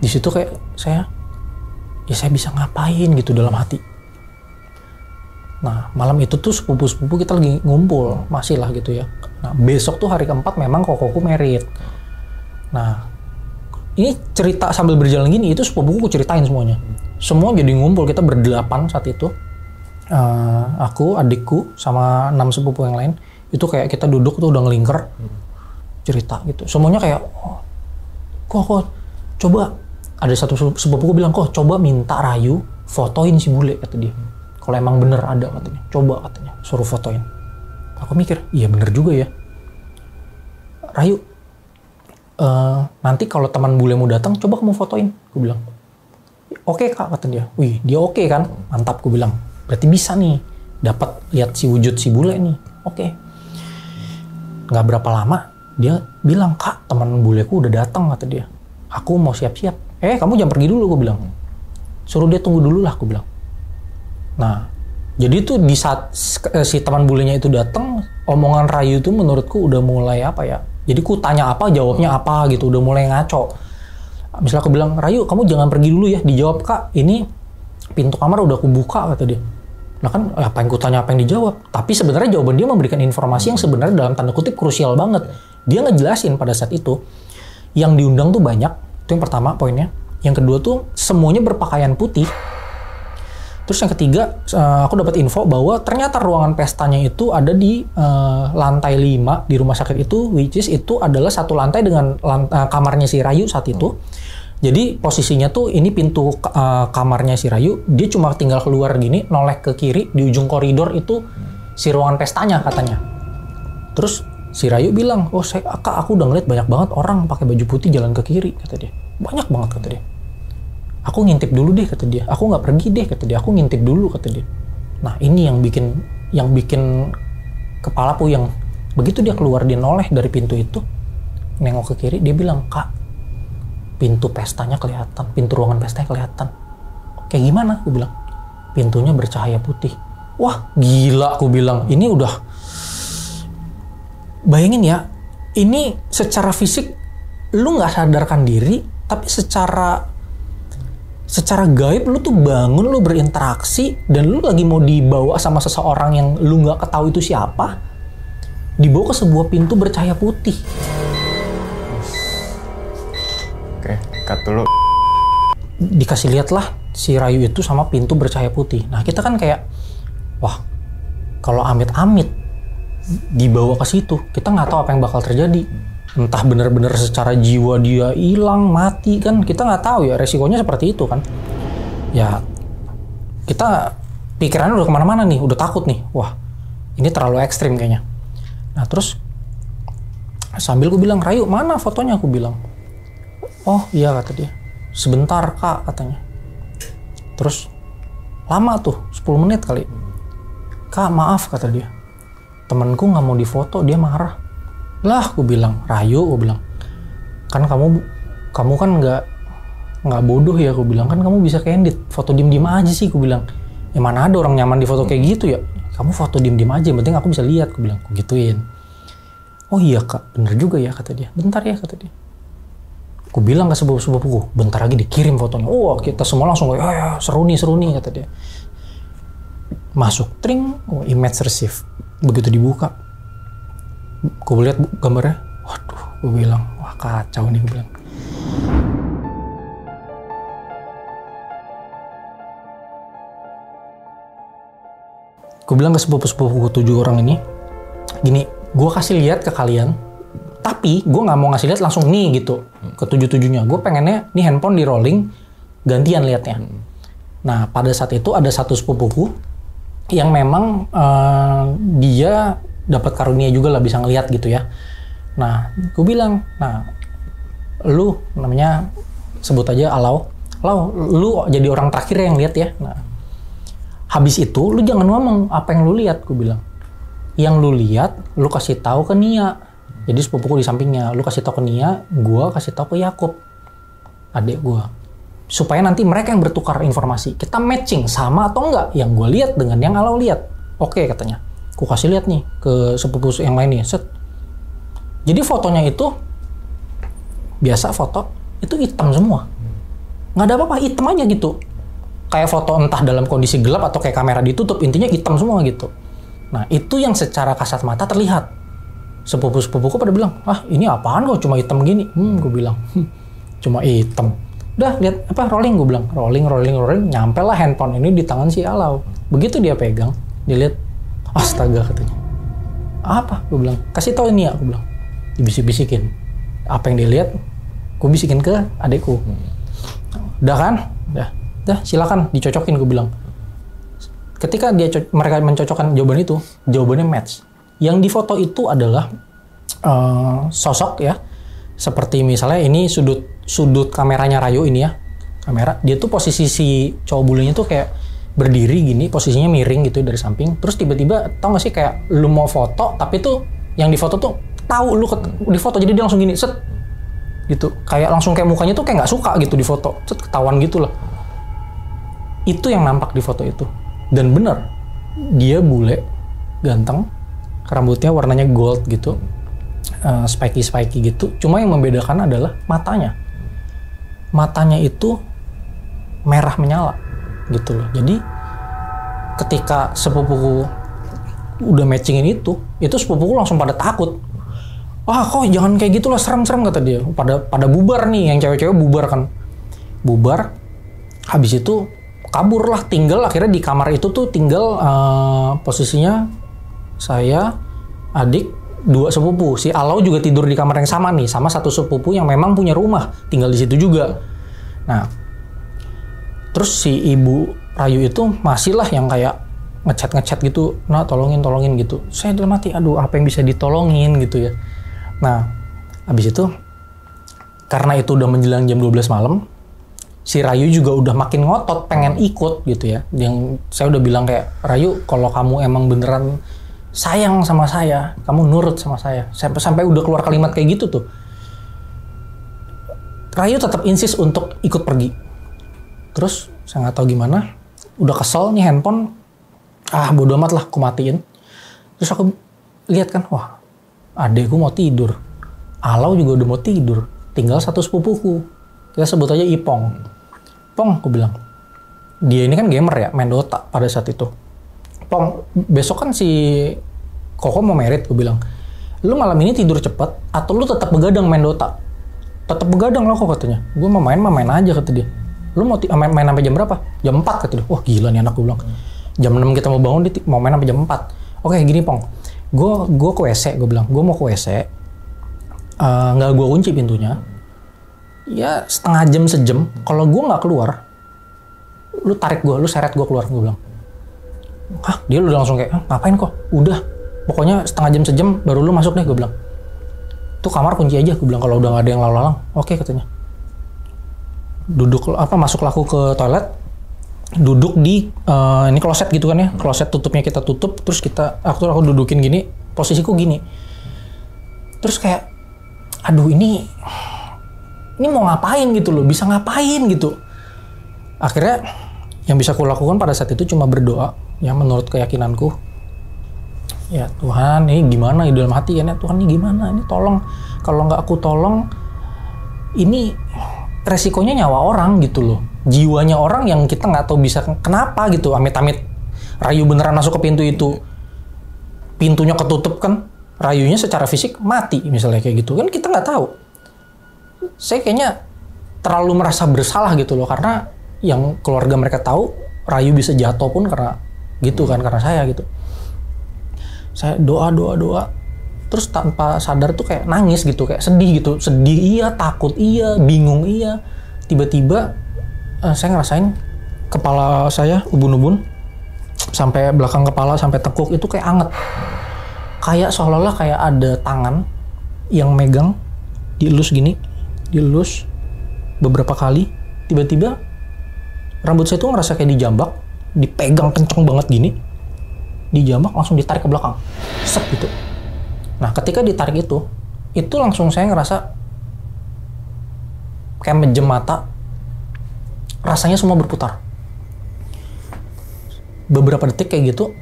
Di situ kayak saya bisa ngapain gitu dalam hati. Nah malam itu tuh sepupu-sepupu kita lagi ngumpul, masih lah gitu ya. Nah besok tuh hari keempat memang kokoku merit. Nah ini cerita sambil berjalan gini, itu sepupuku ceritain semuanya. Semua jadi ngumpul, kita berdelapan saat itu. Aku, adikku, sama 6 sepupu yang lain. Itu kayak kita duduk tuh udah ngelingker. Cerita gitu. Semuanya kayak, kok coba. Ada satu sepupuku bilang, kok coba minta Rayu fotoin si bule, kata dia. Kalau emang bener ada katanya. Coba katanya, suruh fotoin. Aku mikir, iya bener juga ya. Rayu, nanti kalau teman bulemu datang, coba kamu fotoin, gue bilang. Oke kak, kata dia. Wih, dia oke kan? Mantap, gue bilang. Berarti bisa nih, dapat lihat si wujud si bule nih. Oke. Nggak berapa lama, dia bilang, Kak, teman buleku udah datang, kata dia. Aku mau siap-siap. Kamu jangan pergi dulu, gue bilang. Suruh dia tunggu dulu lah, gue bilang. Nah, jadi tuh di saat si teman bulenya itu datang, omongan Rayu tuh menurutku udah mulai apa ya? Jadi ku tanya apa, jawabnya apa gitu, udah mulai ngaco. Misalnya aku bilang, Rayu, kamu jangan pergi dulu ya. Dijawab, Kak, ini pintu kamar udah aku buka, kata dia. Nah kan, apa yang ku tanya, apa yang dijawab. Tapi sebenarnya jawaban dia memberikan informasi yang sebenarnya dalam tanda kutip krusial banget. Dia ngejelasin pada saat itu, yang diundang tuh banyak. Itu yang pertama poinnya. Yang kedua tuh, semuanya berpakaian putih. Terus yang ketiga, aku dapat info bahwa ternyata ruangan pestanya itu ada di lantai 5 di rumah sakit itu, which is itu adalah satu lantai dengan kamarnya si Rayu saat itu. Jadi posisinya tuh ini pintu kamarnya si Rayu, dia cuma tinggal keluar gini, noleh ke kiri, di ujung koridor itu si ruangan pestanya katanya. Terus si Rayu bilang, Kak, aku udah ngeliat banyak banget orang pakai baju putih jalan ke kiri, kata dia. Banyak banget, kata dia. Aku ngintip dulu deh, kata dia. Aku nggak pergi deh, kata dia. Aku ngintip dulu, kata dia. Nah ini yang bikin kepala puyeng. Begitu dia keluar, dia noleh dari pintu itu, nengok ke kiri, dia bilang, Kak, pintu pestanya kelihatan, pintu ruangan pestanya kelihatan. Kayak gimana? Aku bilang, pintunya bercahaya putih. Wah gila, aku bilang. Ini udah, bayangin ya, ini secara fisik lu nggak sadarkan diri, tapi secara gaib lu tuh bangun, lu berinteraksi, dan lu lagi mau dibawa sama seseorang yang lu nggak ketahui itu siapa, dibawa ke sebuah pintu bercahaya putih. Oke, cut dulu. Dikasih lihat lah si Rayu itu sama pintu bercahaya putih. Nah kita kan kayak, wah kalau amit-amit dibawa ke situ, kita nggak tahu apa yang bakal terjadi. Entah benar-benar secara jiwa dia hilang, mati kan, kita nggak tahu ya, resikonya seperti itu kan. Ya kita pikirannya udah kemana-mana nih, udah takut nih, wah ini terlalu ekstrim kayaknya. Nah terus Sambil gue bilang, Rayu mana fotonya? Aku bilang. Oh iya kata dia. Sebentar kak katanya. Terus lama tuh 10 menit kali. Kak maaf kata dia. Temenku gak mau difoto, dia marah. Lah gue bilang, Rayu gue bilang. Kan kamu kan nggak bodoh ya, aku bilang. Kan kamu bisa candid, foto diem-diem aja sih, aku bilang. Ya mana ada orang nyaman di foto kayak gitu ya. Kamu foto diem-diem aja, yang penting aku bisa lihat, aku bilang. Aku gituin. Oh iya kak, bener juga ya kata dia. Bentar ya kata dia. Aku bilang ke sepupu-sepupuku, bentar lagi dikirim fotonya. Oh kita semua langsung kayak, ya seru nih kata dia. Masuk, tring, image receive. Begitu dibuka, aku lihat gambarnya. Waduh, gue bilang, wah kacau nih, gue bilang. Gue bilang ke sepupu-sepupuku 7 orang ini, gini, gue kasih lihat ke kalian, tapi gue nggak mau ngasih lihat langsung nih gitu ke 7-7-nya. Gue pengennya nih handphone di rolling, gantian liatnya. Nah pada saat itu ada satu sepupuku yang memang dia dapat karunia juga lah bisa ngelihat gitu ya. Nah, gue bilang, nah, lu namanya sebut aja Alau, lu jadi orang terakhir yang lihat ya. Nah, habis itu lu jangan ngomong apa yang lu lihat, gue bilang. Yang lu lihat, lu kasih tahu ke Nia. Jadi sepupuku di sampingnya, lu kasih tahu ke Nia, gue kasih tahu ke Yakub, adik gue. Supaya nanti mereka yang bertukar informasi. Kita matching sama atau enggak yang gue lihat dengan yang Alau lihat. Oke katanya. Aku kasih lihat nih ke sepupu yang lain nih. Set. Jadi fotonya itu biasa foto itu hitam semua. Nggak ada apa-apa, hitam aja gitu. Kayak foto entah dalam kondisi gelap atau kayak kamera ditutup, intinya hitam semua gitu. Nah, itu yang secara kasat mata terlihat. Sepupu-sepupuku pada bilang, "Ah, ini apaan kok cuma hitam gini?" Gue bilang, "Cuma hitam." Udah lihat apa rolling, gue bilang. Rolling, nyampe lah handphone ini di tangan si Alau. Begitu dia pegang, dia lihat, astaga katanya. Apa? Gue bilang, kasih tahu ini ya, gue bilang. Dibisik-bisikin. Apa yang dilihat, gue bisikin ke adekku. Udah kan? Udah silakan dicocokin, gue bilang. Ketika mereka mencocokkan jawaban itu, jawabannya match. Yang di foto itu adalah sosok ya, seperti misalnya ini sudut kameranya Rayu ini ya, kamera. Dia tuh posisi si cowok bulenya tuh kayak berdiri gini, posisinya miring gitu dari samping. Terus tiba-tiba tau gak sih kayak lu mau foto, tapi tuh yang di foto tuh tahu lu di foto, jadi dia langsung gini, set gitu, kayak langsung kayak mukanya tuh kayak nggak suka gitu di foto, set ketahuan gitu lah. Itu yang nampak di foto itu, dan bener dia bule, ganteng, rambutnya warnanya gold gitu, spiky gitu. Cuma yang membedakan adalah matanya itu merah menyala gitu loh. Jadi ketika sepupuku udah matchingin itu sepupuku langsung pada takut. Wah kok jangan kayak gitu lah, serem-serem kata dia. Pada bubar nih, yang cewek-cewek bubar kan. Bubar, habis itu kabur lah, tinggal akhirnya di kamar itu tuh tinggal posisinya saya, adik, 2 sepupu. Si Alau juga tidur di kamar yang sama nih, sama satu sepupu yang memang punya rumah, tinggal di situ juga. Nah, terus si ibu Rayu itu masih lah yang kayak ngechat gitu, nah tolongin gitu. Saya dalam hati, aduh apa yang bisa ditolongin gitu ya. Nah, habis itu karena itu udah menjelang jam 12 malam, si Rayu juga udah makin ngotot pengen ikut gitu ya. Yang saya udah bilang kayak, Rayu kalau kamu emang beneran sayang sama saya, kamu nurut sama saya. Sampai udah keluar kalimat kayak gitu tuh. Rayu tetap insist untuk ikut pergi. Terus saya nggak tahu gimana, udah kesel nih handphone, bodo amat lah, aku matiin. Terus aku lihat kan, wah adekku mau tidur, Alau juga udah mau tidur, tinggal satu sepupuku, kita sebut aja Ipong. Pong, aku bilang, dia ini kan gamer ya, main Dota pada saat itu. Pong, besok kan si Koko mau merit, aku bilang, lu malam ini tidur cepet atau lu tetap begadang main Dota? Tetap begadang lah kok katanya. Gue mau main aja kata dia. Lu mau main sampai jam berapa? Jam 4 kata dia. Wah gila nih anak, gue bilang. Jam 6 kita mau bangun, dia mau main sampai jam 4. Oke gini Pong, gue ke WC, gue bilang. Gue mau ke WC, nggak gue kunci pintunya. Ya setengah jam, sejam. Kalau gue nggak keluar, lu tarik gue, lu seret gue keluar, gue bilang. Dia udah langsung kayak, ngapain kok? Udah, pokoknya setengah jam, sejam baru lu masuk deh, gue bilang. tuh kamar kunci aja, gue bilang kalau udah nggak ada yang lalu lalang. Oke, katanya. Masuk laku ke toilet, duduk di ini kloset gitu kan ya, kloset tutupnya kita tutup, terus aku dudukin gini, posisiku gini. Terus kayak, aduh ini mau ngapain gitu loh, bisa ngapain gitu. Akhirnya yang bisa aku lakukan pada saat itu cuma berdoa, ya menurut keyakinanku. Ya Tuhan, ini gimana di dalam hati ya, Tuhan ini gimana, ini tolong, kalau nggak aku tolong, ini resikonya nyawa orang gitu loh, jiwanya orang yang kita nggak tahu bisa kenapa gitu, amit-amit Rayu beneran masuk ke pintu itu, pintunya ketutup kan, Rayunya secara fisik mati misalnya kayak gitu kan, kita nggak tahu. Saya kayaknya terlalu merasa bersalah gitu loh, karena yang keluarga mereka tahu Rayu bisa jatuh pun karena gitu kan, karena saya gitu. Saya doa, terus tanpa sadar tuh kayak nangis gitu, kayak sedih gitu, sedih iya, takut iya, bingung iya. Tiba-tiba saya ngerasain kepala saya ubun-ubun sampai belakang kepala sampai tekuk itu kayak anget, kayak seolah-olah kayak ada tangan yang megang, dielus gini, dielus beberapa kali. Tiba-tiba rambut saya tuh ngerasa kayak dijambak, dipegang kenceng banget gini, dijambak langsung ditarik ke belakang, set gitu. Nah ketika ditarik itu langsung saya ngerasa kayak menjem mata, rasanya semua berputar. Beberapa detik kayak gitu,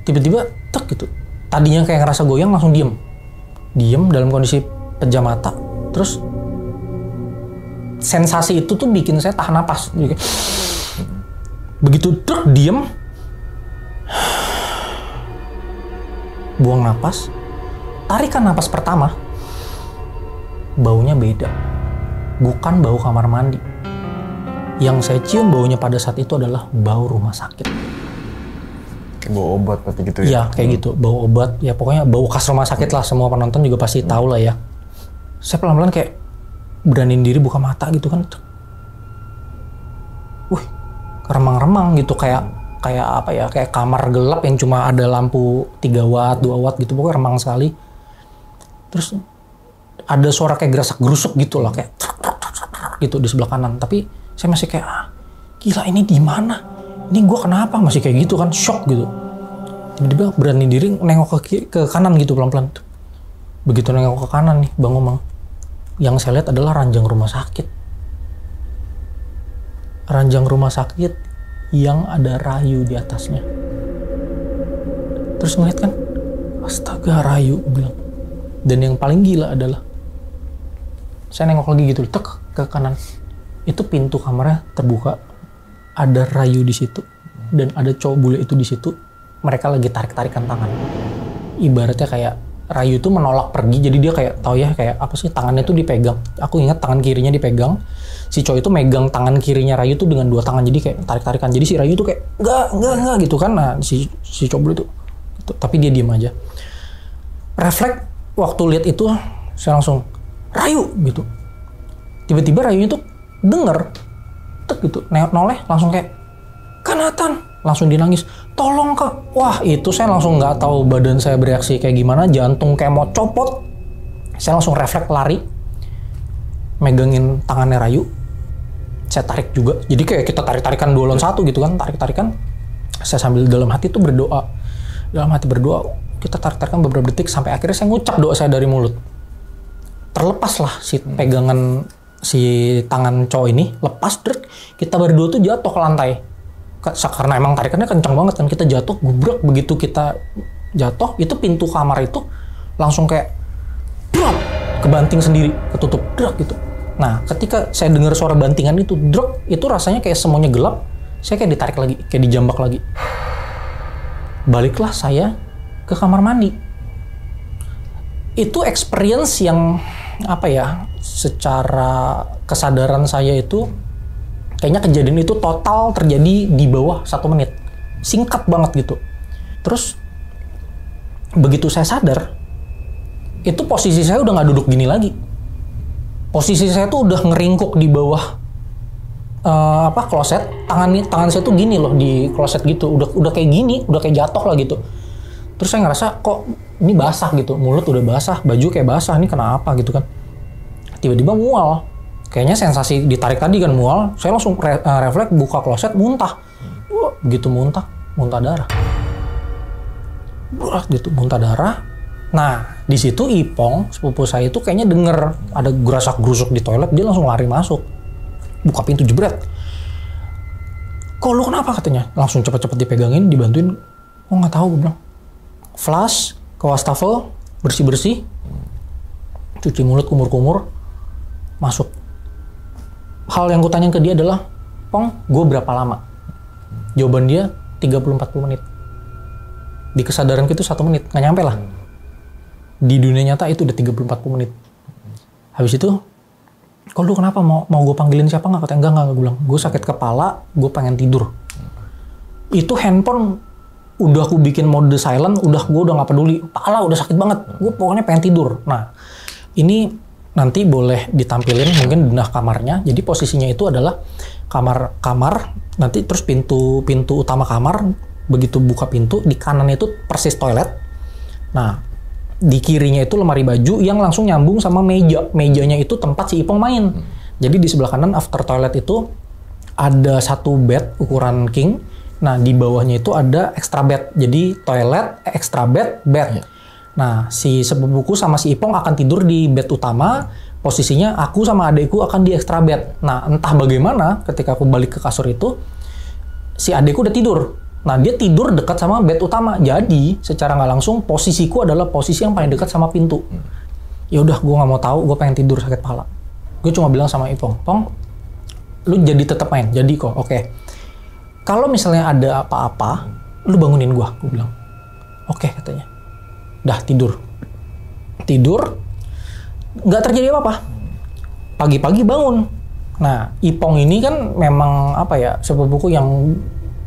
tiba-tiba tek gitu. Tadinya kayak ngerasa goyang langsung diem dalam kondisi pejam mata. Terus sensasi itu tuh bikin saya tahan napas. Begitu diem, buang napas, tarikan napas pertama, baunya beda, bukan bau kamar mandi. Yang saya cium baunya pada saat itu adalah bau rumah sakit. Kayak bau obat berarti gitu ya? Iya, kayak gitu, bau obat. Ya pokoknya bau khas rumah sakit lah, semua penonton juga pasti tahu lah ya. Saya pelan-pelan kayak beraniin diri buka mata gitu kan. Wih, remang-remang gitu, kayak apa ya, kayak kamar gelap yang cuma ada lampu 3 watt, 2 watt gitu, pokoknya remang sekali. Terus ada suara kayak gerasak-gerusuk gitu lah, kayak gitu di sebelah kanan. Tapi saya masih kayak, gila ini di mana? Ini gue kenapa? Masih kayak gitu kan, shock gitu. Tiba-tiba berani diri nengok ke kanan gitu pelan-pelan. Begitu nengok ke kanan nih, Bang Umang, yang saya lihat adalah ranjang rumah sakit. Ranjang rumah sakit yang ada Rayu di atasnya. Terus ngeliat kan, astaga Rayu, bilang. Dan yang paling gila adalah, saya nengok lagi gitu, tek ke kanan. Itu pintu kamarnya terbuka, ada Rayu di situ, dan ada cowok bule itu di situ. Mereka lagi tarik-tarikan tangan. Ibaratnya kayak Rayu tuh menolak pergi, jadi dia kayak tahu ya, kayak apa sih, tangannya tuh dipegang. Aku ingat tangan kirinya dipegang. Si cowok itu megang tangan kirinya Rayu tuh dengan 2 tangan, jadi kayak tarik-tarikan. Jadi si Rayu tuh kayak enggak gitu kan. Nah, si cowok bule tuh gitu. Tapi dia diam aja. Refleks waktu lihat itu, saya langsung Rayu gitu. Tiba-tiba Rayunya tuh denger tek gitu, noleh langsung kayak, Kanatan, langsung dia nangis, tolong Kak. Wah, itu saya langsung nggak tahu badan saya bereaksi kayak gimana, jantung kayak mau copot. Saya langsung refleks lari, megangin tangannya Rayu, saya tarik juga. Jadi kayak kita tarik-tarikan 2 lawan 1 gitu kan, tarik-tarikan. Saya sambil dalam hati tuh berdoa, kita tarik-tarikan beberapa detik sampai akhirnya saya ngucap doa saya dari mulut. Terlepaslah si pegangan si tangan cowok ini, lepas, kita berdua tuh jatuh ke lantai. Karena emang tarikannya kencang banget kan, kita jatuh, gubrak. Begitu kita jatuh, itu pintu kamar itu langsung kayak drop, kebanting sendiri, ketutup, drak gitu. Nah, ketika saya dengar suara bantingan itu, drak, itu rasanya kayak semuanya gelap, saya kayak ditarik lagi, kayak dijambak lagi. Baliklah saya ke kamar mandi. Itu experience yang apa ya, secara kesadaran saya itu kayaknya kejadian itu total terjadi di bawah 1 menit, singkat banget gitu. Terus begitu saya sadar, itu posisi saya udah nggak duduk gini lagi. Posisi saya tuh udah ngeringkuk di bawah kloset. Tangan saya tuh gini loh di kloset gitu, udah kayak gini, udah kayak jatuh lah gitu. Terus saya ngerasa kok ini basah gitu, mulut udah basah, baju kayak basah, ini kenapa gitu kan. Tiba-tiba mual, kayaknya sensasi ditarik tadi kan mual, saya langsung refleks buka kloset, muntah. Begitu muntah darah. Berat gitu, muntah darah. Nah, di situ Ipong, sepupu saya itu kayaknya denger ada gerasak-gerusuk di toilet, dia langsung lari masuk. Buka pintu jebret. Kok lu kenapa katanya? Langsung cepet-cepet dipegangin, dibantuin. Oh nggak tahu, gue bilang. Flush, ke wastafel, bersih-bersih, cuci mulut kumur-kumur, masuk. Hal yang gue tanya ke dia adalah, Pong, gue berapa lama? Jawaban dia 30-40 menit. Di kesadaran itu 1 menit, nggak nyampe lah. Di dunia nyata itu udah 30-40 menit. Habis itu, kok lu kenapa mau gue panggilin siapa nggak? Katanya enggak, gue bilang, gue sakit kepala, gue pengen tidur. Itu handphone udah aku bikin mode silent, gue udah nggak peduli, kepala udah sakit banget, gue pokoknya pengen tidur. Nah, ini nanti boleh ditampilin mungkin bedah kamarnya. Jadi posisinya itu adalah kamar, nanti terus pintu utama kamar, begitu buka pintu di kanan itu persis toilet. Nah, di kirinya itu lemari baju yang langsung nyambung sama mejanya itu tempat si Ipong main. Jadi di sebelah kanan after toilet itu ada satu bed ukuran king. Nah, di bawahnya itu ada extra bed. Jadi toilet, extra bed. Ya. Nah, si sepupuku sama si Ipong akan tidur di bed utama. Posisinya aku sama adekku akan di extra bed. Nah, entah bagaimana ketika aku balik ke kasur itu, si adekku udah tidur. Nah, dia tidur dekat sama bed utama. Jadi, secara nggak langsung posisiku adalah posisi yang paling dekat sama pintu. Ya udah, gue nggak mau tahu, gue pengen tidur sakit kepala. Gue cuma bilang sama Ipong, Pong, lu jadi tetap main, jadi kok, oke. Kalau misalnya ada apa-apa, lu bangunin gue bilang. Oke, katanya. Dah tidur, nggak terjadi apa-apa. Pagi-pagi bangun. Nah, Ipong ini kan memang apa ya, sepupuku yang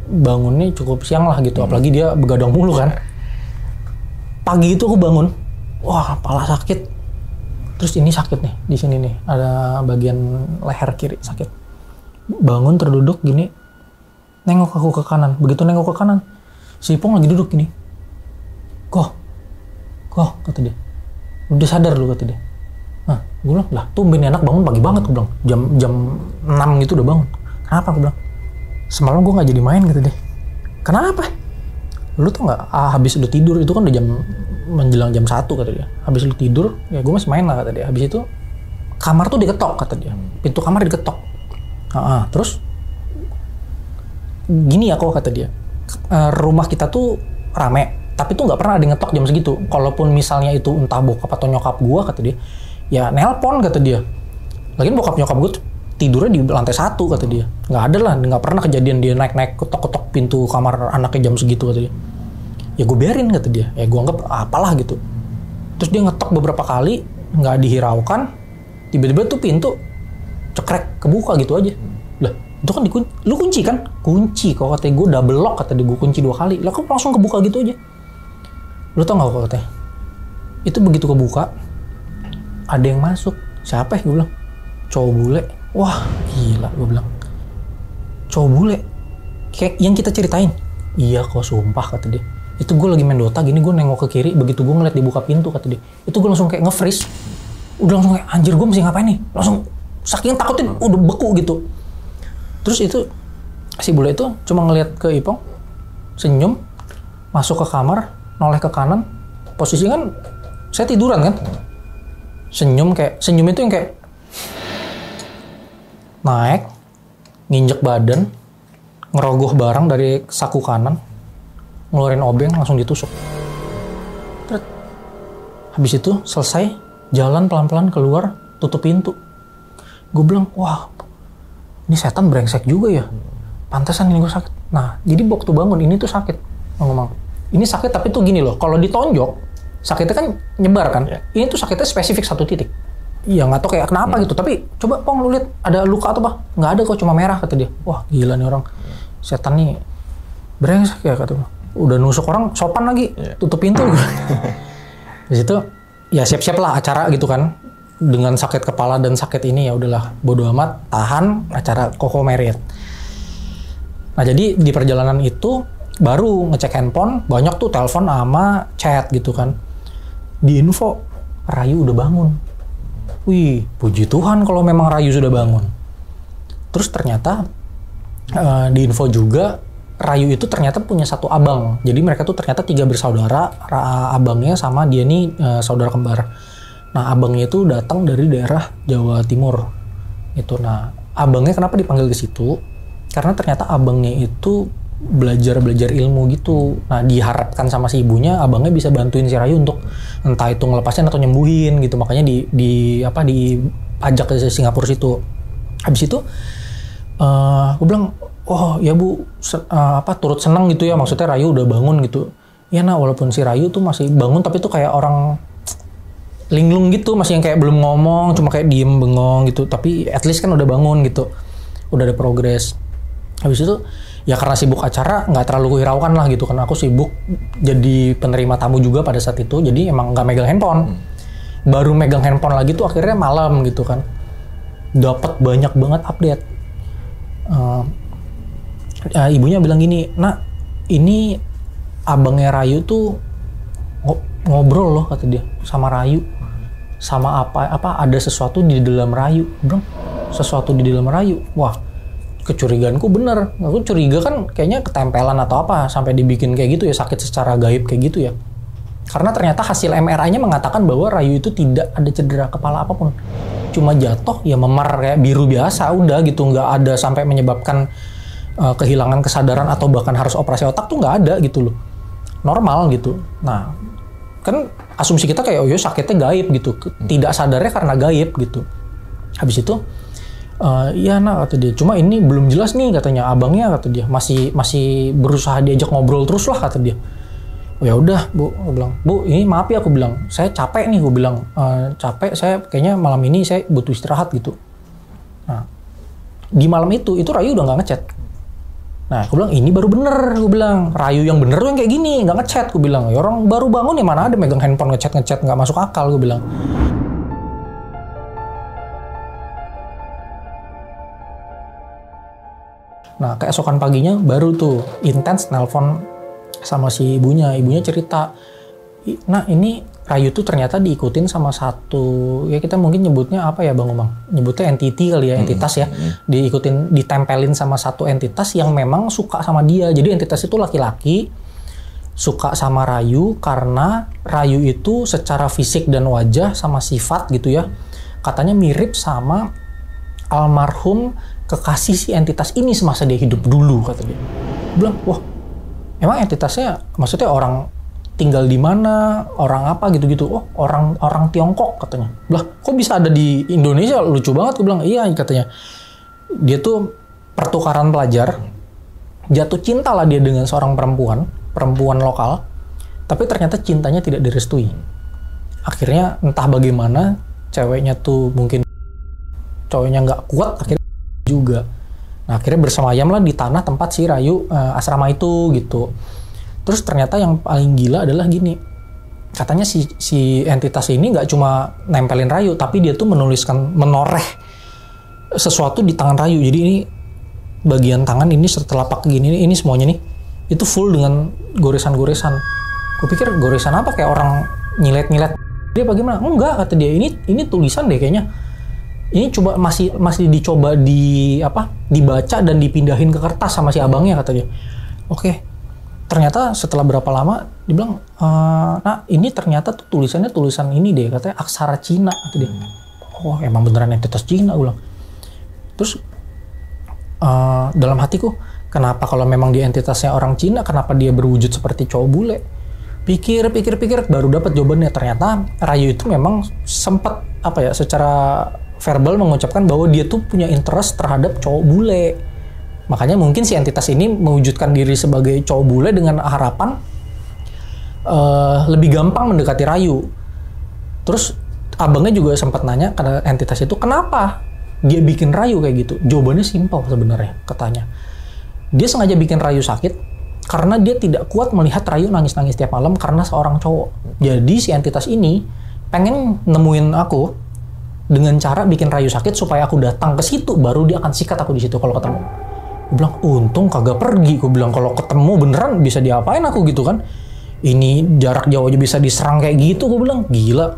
bangunnya cukup siang lah gitu, apalagi dia begadang mulu kan. Pagi itu aku bangun, wah kepala sakit. Terus ini sakit nih, di sini nih, ada bagian leher kiri sakit. Bangun terduduk gini, nengok aku ke kanan. Begitu nengok ke kanan, si Ipong lagi duduk gini. Kok, kata dia. Udah sadar lu, kata dia. Nah, gue bilang, lah tumben anak bangun pagi banget, gue bilang. Jam 6 gitu udah bangun. Kenapa, gue bilang? Semalam gue gak jadi main, kata dia. Kenapa? Lu tuh gak, habis lu tidur, itu kan udah menjelang jam 1, kata dia. Habis lu tidur, ya gue masih main lah, kata dia. Habis itu, kamar tuh diketok, kata dia. Pintu kamar diketok. Terus, gini ya kok, kata dia. Rumah kita tuh rame, tapi tuh gak pernah ada ngetok jam segitu. Kalaupun misalnya itu entah bokap atau nyokap gue, kata dia, ya nelpon, kata dia. Lagian bokap nyokap gue tuh tidurnya di lantai 1, kata dia. Nggak ada lah, nggak pernah kejadian dia naik-naik ketok-ketok pintu kamar anaknya jam segitu, kata dia. Ya gue biarin, kata dia. Ya gue anggap apalah gitu. Terus dia ngetok beberapa kali, nggak dihiraukan. Tiba-tiba tuh pintu cekrek, kebuka gitu aja. Lah, itu kan dikunci. Lu kunci kan? Kunci kok, katanya. Gue double lock, kata dia. Gue kunci 2 kali. Lah kok langsung kebuka gitu aja. Lu tau nggak kok, katanya? Itu begitu kebuka, ada yang masuk. Siapa ya? Gue bilang. Cowok bule. Wah, gila, gue bilang. Cowok bule. Kayak yang kita ceritain. Iya kok, sumpah, kata dia. Itu gue lagi main Dota, gini gue nengok ke kiri, begitu gue ngeliat dibuka pintu, kata dia. Itu gue langsung kayak nge-freeze. Udah langsung kayak, anjir gue mesti ngapain nih? Langsung, saking takutin, udah beku gitu. Terus itu, si bule itu cuma ngeliat ke Ipong, senyum, masuk ke kamar, noleh ke kanan. Posisi kan, saya tiduran kan. Senyum itu yang kayak, naik, nginjek badan, ngerogoh barang dari saku kanan, ngeluarin obeng, langsung ditusuk. Habis itu selesai, jalan pelan-pelan keluar, tutup pintu. Gue bilang, wah, ini setan brengsek juga ya. Pantesan ini gue sakit. Nah, jadi waktu bangun ini tuh sakit. Ngomong, ini sakit tapi tuh gini loh, kalau ditonjok, sakitnya kan nyebar kan. Ini tuh sakitnya spesifik 1 titik. Ya nggak tahu kayak kenapa gitu, tapi coba Pong lu lihat ada luka atau apa? Nggak ada kok, cuma merah, kata dia. Wah gila nih orang, setan nih brengsek ya, kata dia. Udah nusuk orang, sopan lagi, tutup pintu. Di situ ya siap-siap lah acara gitu kan, dengan sakit kepala dan sakit ini ya udahlah bodo amat, tahan acara Koko Merit. Nah jadi di perjalanan itu baru ngecek handphone, banyak tuh telepon sama chat gitu kan. di info Rayu udah bangun. Wih, puji Tuhan kalau memang Rayu sudah bangun. Terus ternyata di info juga Rayu itu ternyata punya satu abang. Jadi mereka tuh ternyata 3 bersaudara, abangnya sama dia nih saudara kembar. Nah, abangnya itu datang dari daerah Jawa Timur. Itu. Nah, abangnya kenapa dipanggil ke situ? Karena ternyata abangnya itu belajar ilmu gitu. Nah, diharapkan sama si ibunya abangnya bisa bantuin si Rayu untuk entah itu ngelepasin atau nyembuhin gitu. Makanya diajak ke Singapura situ. Habis itu gue bilang, oh ya Bu, turut senang gitu ya, maksudnya Rayu udah bangun gitu. Ya nah, walaupun si Rayu tuh masih bangun tapi tuh kayak orang linglung gitu, masih yang kayak belum ngomong, cuma kayak diem bengong gitu. Tapi at least kan udah bangun gitu, udah ada progres. Habis itu ya karena sibuk acara nggak terlalu kuhiraukan lah gitu, karena aku sibuk jadi penerima tamu juga pada saat itu, jadi emang nggak megang handphone. Baru megang handphone lagi tuh akhirnya malam gitu kan, dapat banyak banget update. Ibunya bilang gini, nak ini abangnya Rayu tuh ngobrol loh kata dia sama Rayu, sama apa ada sesuatu di dalam Rayu. Bro, sesuatu di dalam Rayu. Wah, kecurigaanku bener. Aku curiga kan kayaknya ketempelan atau apa sampai dibikin kayak gitu ya, sakit secara gaib kayak gitu ya. Karena ternyata hasil MRI-nya mengatakan bahwa Rayu itu tidak ada cedera kepala apapun, cuma jatuh ya memar kayak biru biasa udah gitu, nggak ada sampai menyebabkan kehilangan kesadaran atau bahkan harus operasi otak tuh nggak ada gitu loh, normal gitu. Nah kan asumsi kita kayak oh ya sakitnya gaib gitu, tidak sadarnya karena gaib gitu. Habis itu iya nak kata dia, cuma ini belum jelas nih katanya abangnya, kata dia masih berusaha diajak ngobrol terus lah kata dia. Oh ya udah Bu, aku bilang, Bu ini maaf ya, aku bilang saya capek nih, aku bilang capek, saya kayaknya malam ini saya butuh istirahat gitu. Nah di malam itu Rayu udah nggak ngechat. Nah, aku bilang ini baru bener, aku bilang Rayu yang bener tuh yang kayak gini, nggak ngechat, aku bilang ya orang baru bangun ya mana ada megang handphone ngechat nggak masuk akal, aku bilang. Nah, keesokan paginya baru tuh intens nelpon sama si ibunya cerita, nah ini Rayu tuh ternyata diikutin sama satu, ya kita mungkin nyebutnya apa ya Bang Umang? Nyebutnya entity kali ya, entitas ya. Ditempelin sama satu entitas yang memang suka sama dia. Jadi entitas itu laki-laki, suka sama Rayu karena Rayu itu secara fisik dan wajah sama sifat gitu ya, katanya mirip sama almarhum kekasih si entitas ini semasa dia hidup dulu, kata dia. Bilang, wah emang entitasnya maksudnya orang tinggal di mana, orang apa gitu-gitu. Oh, orang Tiongkok katanya. Lah, kok bisa ada di Indonesia? Lucu banget, gue bilang. Iya, katanya. Dia tuh pertukaran pelajar, jatuh cinta lah dia dengan seorang perempuan lokal, tapi ternyata cintanya tidak direstui. Akhirnya entah bagaimana, ceweknya tuh mungkin cowoknya nggak kuat, akhirnya juga. Nah, akhirnya bersemayam lah di tanah tempat si Rayu asrama itu gitu. Terus ternyata yang paling gila adalah gini, katanya si entitas ini nggak cuma nempelin Rayu, tapi dia tuh menoreh sesuatu di tangan Rayu. Jadi ini bagian tangan ini telapak gini, ini semuanya nih, itu full dengan goresan-goresan. Gue pikir goresan apa, kayak orang nyilet-nyilet. Dia bagaimana? Enggak, kata dia, ini tulisan deh kayaknya. Ini coba masih dicoba dibaca dan dipindahin ke kertas sama si abangnya, kata dia. Oke. Ternyata setelah berapa lama dibilang, nah ini ternyata tuh tulisannya tulisan ini deh, katanya aksara Cina, kata dia. Oh emang beneran entitas Cina, gue bilang. Terus dalam hatiku, kenapa kalau memang dia entitasnya orang Cina, kenapa dia berwujud seperti cowok bule? Pikir baru dapat jawabannya. Ternyata Rayu itu memang sempat secara verbal mengucapkan bahwa dia tuh punya interest terhadap cowok bule. Makanya mungkin si entitas ini mewujudkan diri sebagai cowok bule dengan harapan lebih gampang mendekati Rayu. Terus abangnya juga sempat nanya ke entitas itu, kenapa dia bikin Rayu kayak gitu? Jawabannya simpel sebenarnya, katanya. Dia sengaja bikin Rayu sakit karena dia tidak kuat melihat Rayu nangis-nangis tiap malam karena seorang cowok. Jadi si entitas ini pengen nemuin aku dengan cara bikin Rayu sakit supaya aku datang ke situ, baru dia akan sikat aku di situ kalau ketemu. Gue bilang, untung kagak pergi. Gue bilang, kalau ketemu beneran bisa diapain aku gitu kan. Ini jarak jauh aja bisa diserang kayak gitu, gue bilang gila.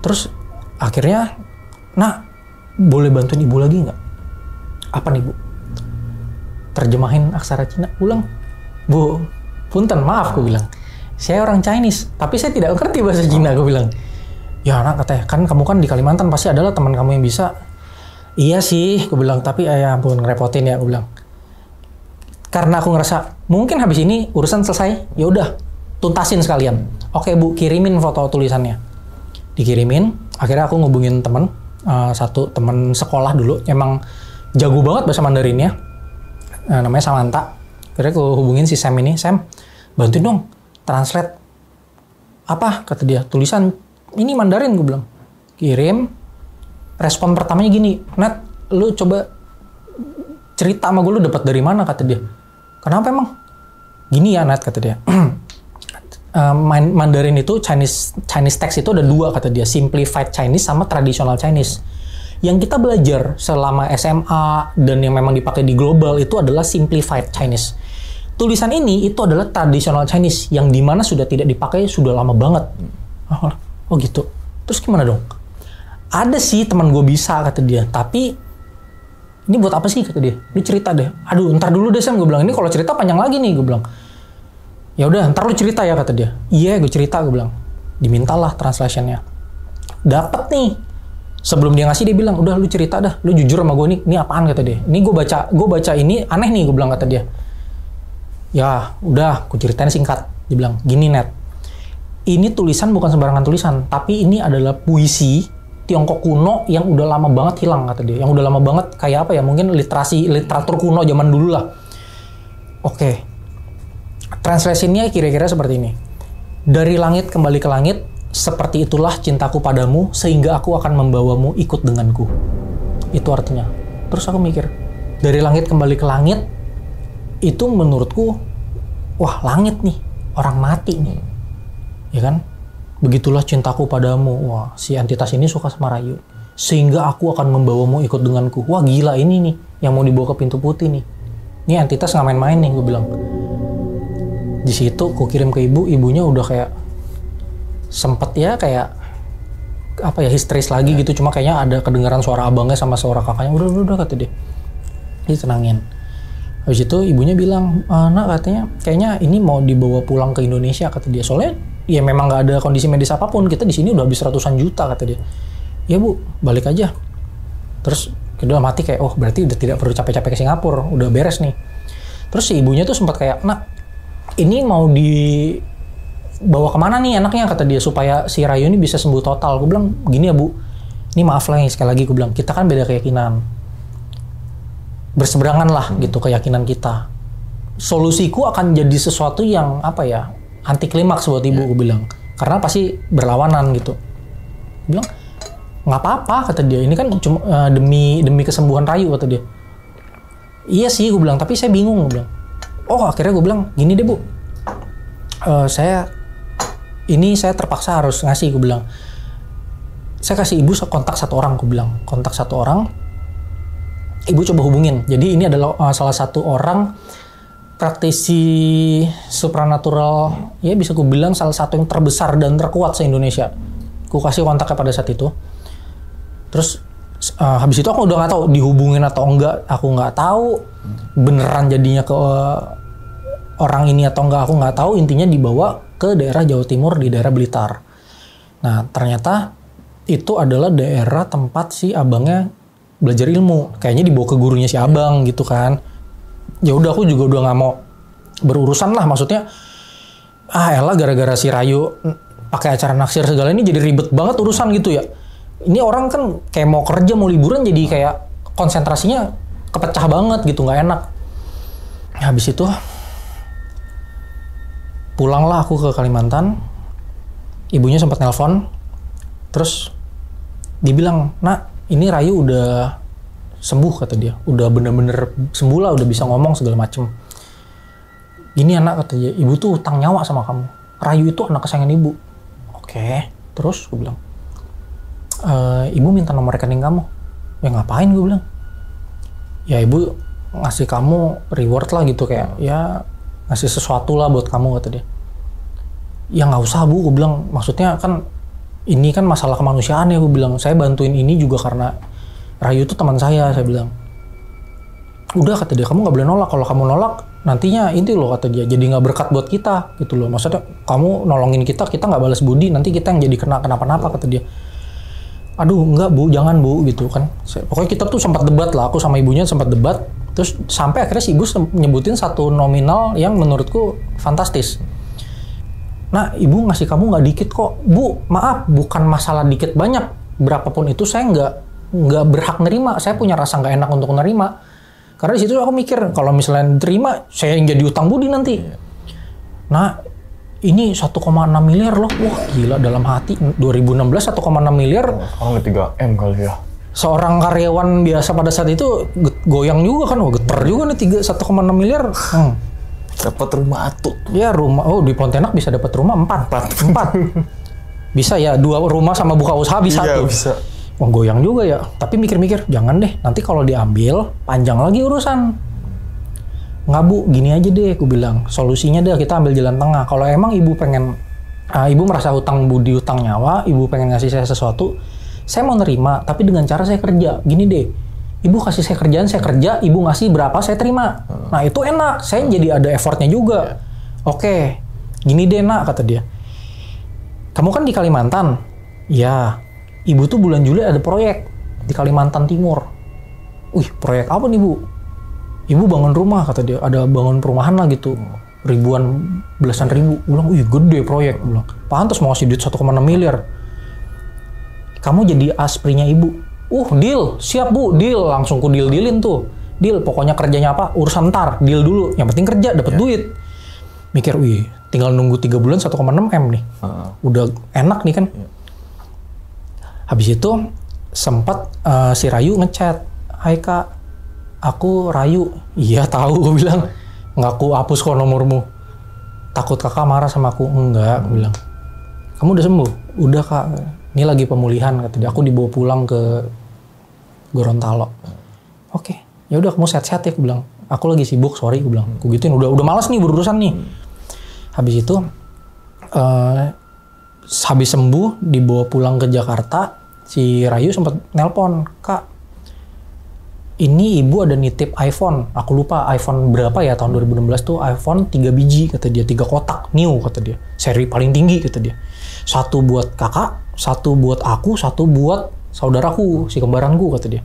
Terus akhirnya, nak boleh bantuin ibu lagi nggak? Apa nih bu? Terjemahin aksara Cina. Gue bilang, bu, punten maaf, gue bilang. Saya orang Chinese, tapi saya tidak ngerti bahasa Cina, gue bilang. Ya nak, katanya, kan kamu kan di Kalimantan pasti adalah teman kamu yang bisa. Iya sih, gue bilang, tapi ya ampun ngerepotin ya, gue bilang. Karena aku ngerasa mungkin habis ini urusan selesai, ya udah tuntasin sekalian. Oke bu, kirimin foto tulisannya. Dikirimin, akhirnya aku ngubungin temen, satu temen sekolah dulu, emang jago banget bahasa Mandarinnya, namanya Samantha. Akhirnya aku hubungin si Sam ini, Sam, bantuin dong, translate. Apa? Kata dia, tulisan ini Mandarin, gue bilang. Kirim, respon pertamanya gini, Nat, lu coba cerita sama gue, lu dapat dari mana, kata dia. Kenapa emang? Gini ya Nat, kata dia. Mandarin itu Chinese text itu ada dua, kata dia, simplified Chinese sama traditional Chinese. Yang kita belajar selama SMA dan yang memang dipakai di global itu adalah simplified Chinese. Tulisan ini itu adalah traditional Chinese yang dimana sudah tidak dipakai sudah lama banget. Oh gitu. Terus gimana dong? Ada sih teman gue bisa, kata dia, tapi ini buat apa sih, kata dia. Lu cerita deh. Aduh, ntar dulu deh Sam, gue bilang. Ini kalau cerita panjang lagi nih, gue bilang. Ya udah, ntar lu cerita ya, kata dia. Iya, gue cerita, gue bilang. Dimintalah translationnya. Dapat nih. Sebelum dia ngasih, dia bilang, udah lu cerita dah. Lu jujur sama gue nih. Ini apaan, kata dia. Ini gue baca ini aneh nih, gue bilang, kata dia. Ya, udah, gue ceritain singkat. Dia bilang, gini Net. Ini tulisan bukan sembarangan tulisan, tapi ini adalah puisi Tiongkok kuno yang udah lama banget hilang, kata dia. Yang udah lama banget kayak apa ya, mungkin literatur kuno zaman dulu lah. Oke. Translation-nya kira-kira seperti ini. Dari langit kembali ke langit, seperti itulah cintaku padamu, sehingga aku akan membawamu ikut denganku. Itu artinya. Terus aku mikir, dari langit kembali ke langit, itu menurutku, wah langit nih, orang mati nih. Ya kan? Begitulah cintaku padamu. Wah, si entitas ini suka sama Rayu. Sehingga aku akan membawamu ikut denganku. Wah, gila ini nih yang mau dibawa ke pintu putih nih. Ini entitas nggak main-main nih, gue bilang. Di situ aku kirim ke ibu, ibunya udah kayak sempet ya kayak apa ya, histeris lagi gitu. Cuma kayaknya ada kedengaran suara abangnya sama suara kakaknya. Udah kata dia. Ditenangin. Habis itu ibunya bilang, nak katanya kayaknya ini mau dibawa pulang ke Indonesia, kata dia. Soalnya ya memang nggak ada kondisi medis apapun, kita di sini udah habis ratusan juta, kata dia. Ya bu, balik aja. Terus kedua mati kayak, oh berarti udah tidak perlu capek-capek ke Singapura, udah beres nih. Terus si ibunya tuh sempat kayak, nak ini mau dibawa kemana nih anaknya, kata dia, supaya si Rayu ini bisa sembuh total. Gue bilang gini ya bu, ini maaf lah sekali lagi, gue bilang kita kan beda keyakinan, berseberangan lah gitu keyakinan kita. Solusiku akan jadi sesuatu yang apa ya, anti klimaks buat ibu, gue bilang, karena pasti berlawanan gitu. Gue bilang nggak apa-apa, kata dia, ini kan cuma demi kesembuhan Rayu, kata dia. Iya sih, gue bilang, tapi saya bingung, gue bilang. Oh akhirnya gue bilang gini deh bu, saya terpaksa harus ngasih, gue bilang. Saya kasih ibu kontak satu orang, gue bilang, kontak satu orang, ibu coba hubungin. Jadi ini adalah salah satu orang praktisi supranatural, ya bisa gue bilang salah satu yang terbesar dan terkuat se-Indonesia. Gue kasih kontaknya pada saat itu. Terus habis itu aku udah nggak tahu dihubungin atau enggak, aku nggak tahu beneran jadinya ke orang ini atau enggak, aku nggak tahu. Intinya dibawa ke daerah Jawa Timur, di daerah Blitar. Nah ternyata itu adalah daerah tempat si abangnya belajar ilmu. Kayaknya dibawa ke gurunya si abang gitu kan. Ya udah, aku juga udah nggak mau berurusan lah, maksudnya elah gara-gara si Rayu pakai acara naksir segala ini jadi ribet banget urusan gitu ya. Ini orang kan kayak mau kerja, mau liburan, jadi kayak konsentrasinya kepecah banget gitu, nggak enak. Habis itu pulanglah aku ke Kalimantan. Ibunya sempat nelpon, terus dibilang, nak ini Rayu udah sembuh, kata dia, udah bener-bener sembuh lah, udah bisa ngomong segala macem. Gini anak, kata dia, ibu tuh utang nyawa sama kamu. Rayu itu anak kesayangan ibu. Oke, terus gue bilang, ibu minta nomor rekening kamu. Ya ngapain, gue bilang. Ya ibu ngasih kamu reward lah gitu, kayak ya ngasih sesuatu lah buat kamu, kata dia. Ya nggak usah Bu, gue bilang. Maksudnya kan ini kan masalah kemanusiaan ya, gue bilang. Saya bantuin ini juga karena Rayu itu teman saya bilang. Udah kata dia, kamu nggak boleh nolak. Kalau kamu nolak, nantinya itu loh kata dia, jadi nggak berkat buat kita gitu loh. Maksudnya kamu nolongin kita nggak balas budi, nanti kita yang jadi kenapa-napa kata dia. Aduh enggak Bu, jangan Bu gitu kan. Pokoknya kita tuh sempat debat lah, aku sama ibunya sempat debat. Terus sampai akhirnya si ibu nyebutin satu nominal yang menurutku fantastis. Nah, ibu ngasih kamu nggak dikit kok. Bu, maaf, bukan masalah dikit banyak. Berapapun itu saya nggak berhak nerima. Saya punya rasa nggak enak untuk nerima. Karena di situ aku mikir, kalau misalnya terima, saya yang jadi utang budi nanti. Nah, ini 1,6 miliar loh. Wah, gila dalam hati. 2016 1,6 miliar. Sekarang 3M kali ya. Seorang karyawan biasa pada saat itu goyang juga kan. Wah, geter juga nih 1,6 miliar. Dapat rumah atut. Ya rumah, di Pontianak bisa dapat rumah 4. Bisa ya, 2 rumah sama buka usaha bisa iya, tuh. Bisa. Wah goyang juga ya. Tapi mikir-mikir, jangan deh. Nanti kalau diambil, panjang lagi urusan. Nggak Bu, gini aja deh, aku bilang. Solusinya deh kita ambil jalan tengah. Kalau emang ibu pengen, ibu merasa hutang budi, hutang nyawa, ibu pengen ngasih saya sesuatu, saya mau nerima, tapi dengan cara saya kerja. Gini deh, ibu kasih saya kerjaan, saya kerja, ibu ngasih berapa, saya terima. Nah itu enak, saya jadi ada effortnya juga. Oke, gini deh nak, kata dia. Kamu kan di Kalimantan? Ya, ibu tuh bulan Juli ada proyek di Kalimantan Timur. Wih, proyek apa nih Bu? Ibu bangun rumah, kata dia. Ada bangun perumahan lah gitu. Ribuan, belasan ribu. Bilang, wih gede proyek. Bilang, pantas mau kasih duit 1,6 miliar. Kamu jadi asprinya ibu. Deal, siap Bu, deal. Langsung ku deal-dealin tuh. Deal, pokoknya kerjanya apa? Urusan ntar, deal dulu. Yang penting kerja, dapat duit. Mikir, wih, tinggal nunggu 3 bulan 1,6 M nih. Udah enak nih kan. Habis itu, sempat si Rayu ngechat. Hai Kak, aku Rayu. Iya tahu, gue bilang. Nggak aku hapus kok nomormu. Takut kakak marah sama aku. Enggak, aku bilang. Kamu udah sembuh? Udah Kak. Ini lagi pemulihan, kata dia. Aku dibawa pulang ke Gorontalo. Oke, ya udah kamu sehat-sehat ya, aku bilang. Aku lagi sibuk, sorry, aku bilang. Aku gituin, udah malas nih berurusan nih. Habis itu, habis sembuh, dibawa pulang ke Jakarta, si Rayu sempat nelpon, Kak, ini ibu ada nitip iPhone. Aku lupa iPhone berapa ya, tahun 2016 tuh iPhone 3 biji, kata dia. 3 kotak, new, kata dia. Seri paling tinggi, kata dia. 1 buat kakak, 1 buat aku, 1 buat saudaraku, si kembaranku, kata dia.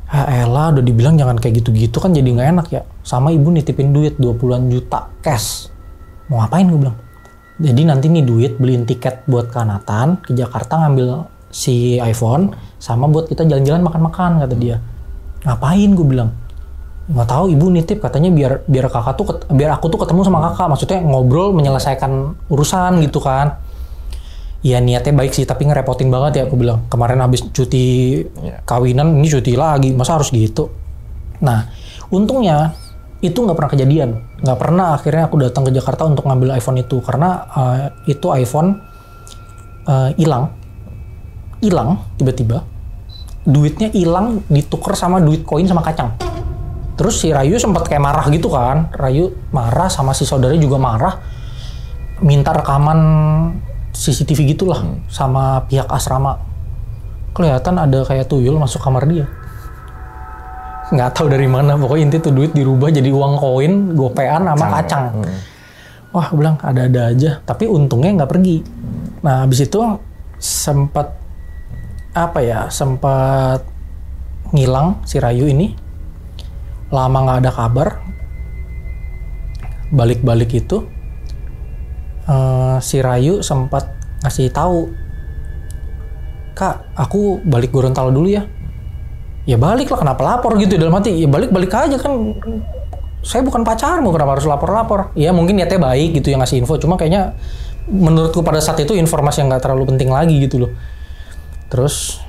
Elah, udah dibilang jangan kayak gitu-gitu kan jadi nggak enak ya. Sama ibu nitipin duit 20-an juta cash. Mau ngapain, gue bilang. Jadi nanti nih duit beliin tiket buat ke Nathan, ke Jakarta ngambil si iPhone, sama buat kita jalan-jalan makan-makan, kata dia. Ngapain, gue bilang. Nggak tahu, ibu nitip katanya biar kakak tuh biar aku tuh ketemu sama kakak, maksudnya ngobrol menyelesaikan urusan gitu kan. Iya niatnya baik sih, tapi ngerepotin banget ya, aku bilang. Kemarin habis cuti kawinan, ini cuti lagi, masa harus gitu. Nah, untungnya itu nggak pernah kejadian. Nggak pernah akhirnya aku datang ke Jakarta untuk ngambil iPhone itu, karena itu iPhone hilang tiba-tiba. Duitnya hilang, ditukar sama duit koin sama kacang. Terus si Rayu sempat kayak marah gitu kan. Rayu marah, sama si saudaranya juga marah. Minta rekaman CCTV gitulah sama pihak asrama. Kelihatan ada kayak tuyul masuk kamar dia. Nggak tahu dari mana, pokoknya inti tuh duit dirubah jadi uang koin, gopean sama kacang. Wah, bilang ada-ada aja. Tapi untungnya nggak pergi. Nah, habis itu sempat ngilang si Rayu ini. Lama nggak ada kabar. Balik-balik itu si Rayu sempat ngasih tahu, Kak, aku balik Gorontalo dulu ya. Ya balik lah, kenapa lapor gitu dalam hati. Ya balik aja kan. Saya bukan pacarmu, kenapa harus lapor-lapor? Ya mungkin niatnya baik gitu yang ngasih info. Cuma kayaknya menurutku pada saat itu informasi yang nggak terlalu penting lagi gitu loh. Terus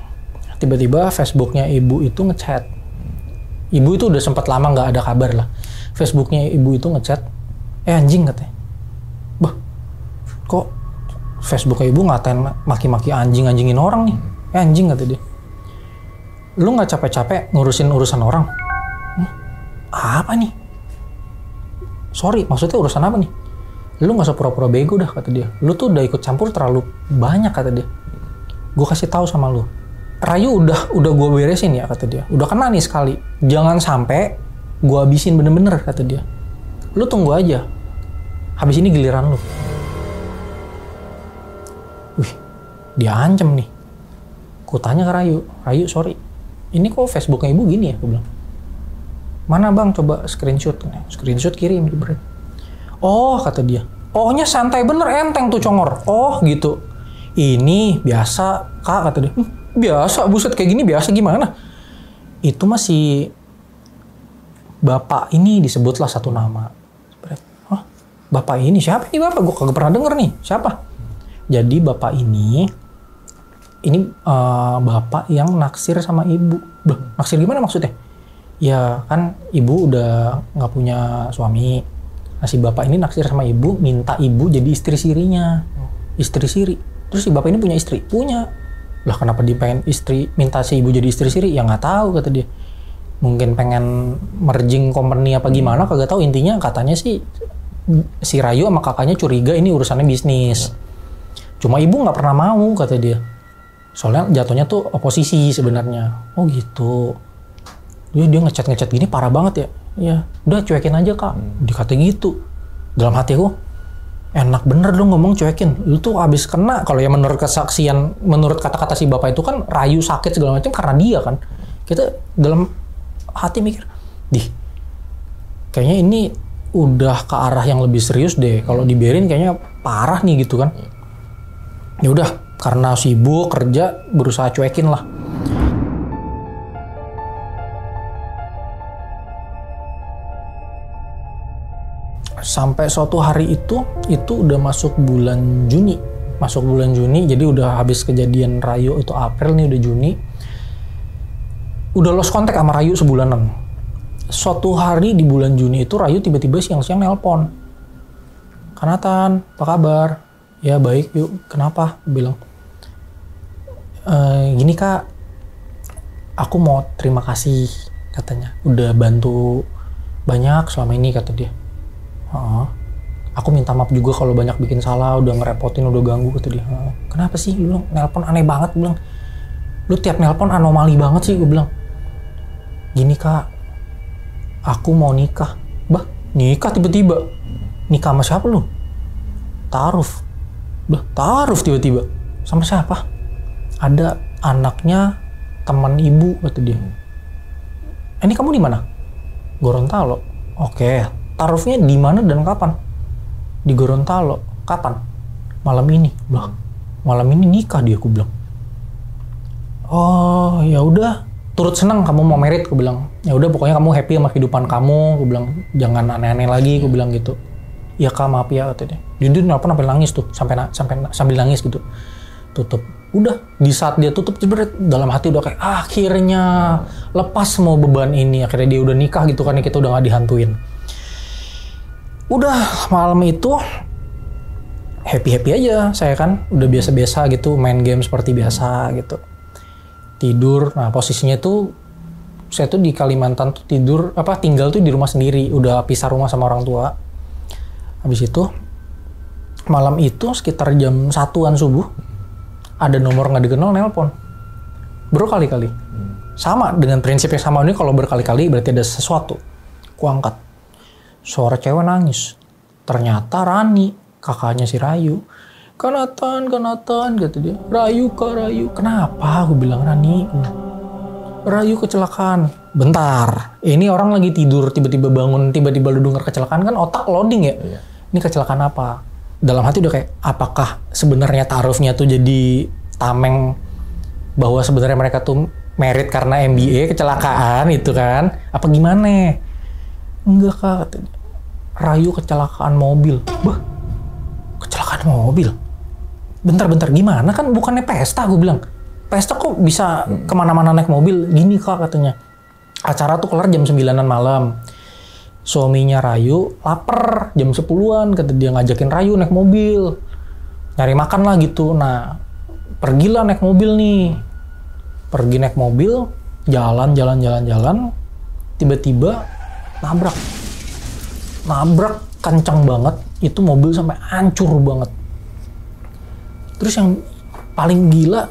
tiba-tiba Facebooknya ibu itu ngechat. Ibu itu udah sempat lama nggak ada kabar lah. Facebooknya ibu itu ngechat, anjing katanya. Bah, kok Facebooknya ibu ngatain maki-maki anjing-anjingin orang nih? Anjing kata dia. Lu nggak capek-capek ngurusin urusan orang? Apa nih? Sorry, maksudnya urusan apa nih? Lu gak usah pura-pura bego dah, kata dia. Lu tuh udah ikut campur terlalu banyak, kata dia. Gue kasih tahu sama lu. Rayu udah gue beresin ya, kata dia. Udah kena nih sekali. Jangan sampai gue habisin bener-bener, kata dia. Lu tunggu aja. Habis ini giliran lu. Wih, dia ancam nih. Ku tanya ke Rayu, sorry. Ini kok Facebooknya ibu gini ya? Gue bilang. Mana bang, coba screenshot. Screenshot kirim. Oh, kata dia. Oh-nya santai bener, enteng tuh congor. Oh, gitu. Ini biasa, kak, kata dia. Biasa, buset kayak gini biasa gimana? Itu masih bapak ini disebutlah satu nama. Hah? Bapak ini siapa nih bapak? Gue kagak pernah denger nih. Siapa? Jadi bapak ini bapak yang naksir sama ibu. Naksir gimana maksudnya? Ya kan ibu udah nggak punya suami. Nah, si bapak ini naksir sama ibu, minta ibu jadi istri sirinya. Istri siri. Terus si bapak ini punya istri? Punya. Lah kenapa dia pengen minta si ibu jadi istri siri? Ya nggak tahu, kata dia. Mungkin pengen merging company apa gimana, kagak tahu. Intinya katanya sih si Rayu sama kakaknya curiga ini urusannya bisnis. Cuma ibu nggak pernah mau, kata dia. Soalnya jatuhnya tuh oposisi sebenarnya. Oh gitu. Dia ngechat gini parah banget ya. Ya, udah cuekin aja kak. Dikata gitu. Dalam hati aku, enak bener lu ngomong cuekin. Lu tuh abis kena, kalau ya menurut kesaksian, menurut kata-kata si bapak itu kan Rayu sakit segala macam karena dia kan. Kita dalam hati mikir, kayaknya ini udah ke arah yang lebih serius deh. Kalau dibiarin kayaknya parah nih gitu kan. Ya udah, karena sibuk kerja berusaha cuekin lah. Sampai suatu hari itu udah masuk bulan Juni. Jadi udah habis kejadian Rayu itu April nih, udah Juni. Udah lost kontak sama Rayu sebulanan. Suatu hari di bulan Juni itu Rayu tiba-tiba siang-siang nelpon. Kanatan, apa kabar? Ya baik, yuk. Kenapa? Bilang. Gini kak, aku mau terima kasih, katanya. Udah bantu banyak selama ini, kata dia. Aku minta maaf juga kalau banyak bikin salah, udah ngerepotin, udah ganggu, kata dia. Kenapa sih? Lu bilang, nelpon aneh banget, bilang. Lu tiap nelpon anomali banget sih, gue bilang. Gini kak, aku mau nikah. Bah, nikah tiba-tiba? Nikah sama siapa lu? Taaruf. Bah, taaruf tiba-tiba? Sama siapa? Ada anaknya teman ibu, kata dia. Ini kamu di mana? Gorontalo. Oke. Taarufnya di mana dan kapan? Di Gorontalo. Kapan? Malam ini. Bah, malam ini nikah dia, aku bilang. Oh, ya udah. Turut senang kamu mau merit, aku bilang. Ya udah, pokoknya kamu happy sama kehidupan kamu, aku bilang. Jangan aneh-aneh lagi, aku bilang gitu. Ya kak, maaf ya, kata dia. Jadi nelpon sampai nangis tuh, sambil nangis gitu. Tutup. Udah, di saat dia tutup, dalam hati udah kayak akhirnya lepas semua beban ini. Akhirnya dia udah nikah gitu kan, kita udah gak dihantuin. Udah malam itu happy-happy aja saya kan, udah biasa-biasa gitu, main game seperti biasa gitu. Tidur, nah posisinya tuh saya tuh di Kalimantan tuh tinggal tuh di rumah sendiri, udah pisah rumah sama orang tua. Habis itu malam itu sekitar jam 1-an subuh ada nomor nggak dikenal nelpon. Berkali-kali. Sama dengan prinsipnya sama ini, kalau berkali-kali berarti ada sesuatu. Ku angkat. Suara cewek nangis. Ternyata Rani, kakaknya si Rayu. Kanatan, kata dia. Rayu, kak Rayu. Kenapa? Aku bilang Rani. Rayu kecelakaan. Bentar. Ini orang lagi tidur, tiba-tiba bangun, tiba-tiba lu denger kecelakaan, kan otak loading ya. Iya. Ini kecelakaan apa? Dalam hati udah kayak, apakah sebenarnya taarufnya tuh jadi tameng bahwa sebenarnya mereka tuh merit karena MBA, kecelakaan itu kan? Apa gimana? Enggak kak, Rayu kecelakaan mobil. Bah, kecelakaan mobil? Bentar, gimana? Kan bukannya pesta, gue bilang. Pesta kok bisa kemana-mana naik mobil? Gini kak, katanya. Acara tuh kelar jam 9-an malam. Suaminya Rayu lapar jam 10-an, kata dia, ngajakin Rayu naik mobil. Nyari makan lah gitu. Nah, pergilah naik mobil nih. Pergi naik mobil, jalan. Tiba-tiba nabrak kencang banget, Itu mobil sampai hancur banget. Terus yang paling gila,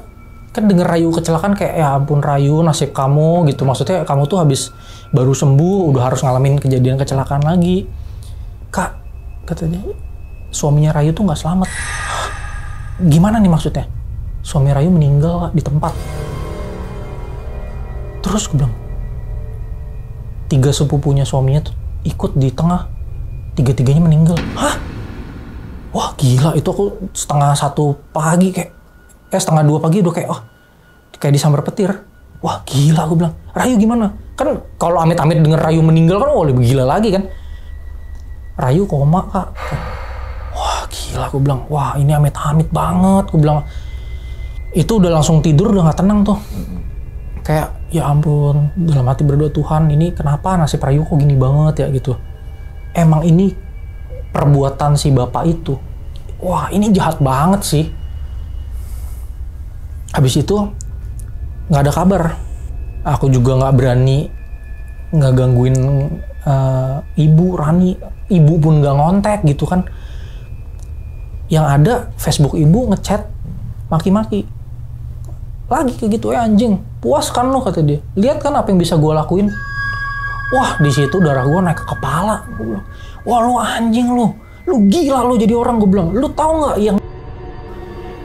kan denger Rayu kecelakaan kayak ya ampun Rayu, nasib kamu gitu. Maksudnya kamu tuh habis baru sembuh, udah harus ngalamin kejadian kecelakaan lagi. Kak, katanya suaminya Rayu tuh nggak selamat. Gimana nih maksudnya? Suami Rayu meninggal di tempat. Terus gue bilang, 3 sepupunya suaminya tuh ikut di tengah, 3-tiganya meninggal. Hah? Wah gila, itu aku setengah 1 pagi kayak, setengah 2 pagi udah kayak, kayak disambar petir. Wah gila, aku bilang, Rayu gimana? Kan kalau amit-amit denger Rayu meninggal kan, lebih gila lagi kan. Rayu koma kak. Wah gila, aku bilang, wah ini amit-amit banget. Aku bilang, itu udah langsung tidur, udah gak tenang tuh. Kayak ya ampun, dalam hati berdoa, Tuhan ini kenapa nasib Rayu kok gini banget ya gitu. Emang ini perbuatan si bapak itu, wah ini jahat banget sih. Habis itu nggak ada kabar. Aku juga nggak berani nggak gangguin ibu Rani. Ibu pun nggak ngontek gitu kan. Yang ada Facebook ibu ngechat maki-maki. Lagi kayak gitu, anjing, puas kan lo, kata dia. Lihat kan apa yang bisa gue lakuin. Wah, di situ darah gue naik ke kepala. Gue bilang, wah lu anjing lu gila lu jadi orang. Gue bilang, lu tahu nggak yang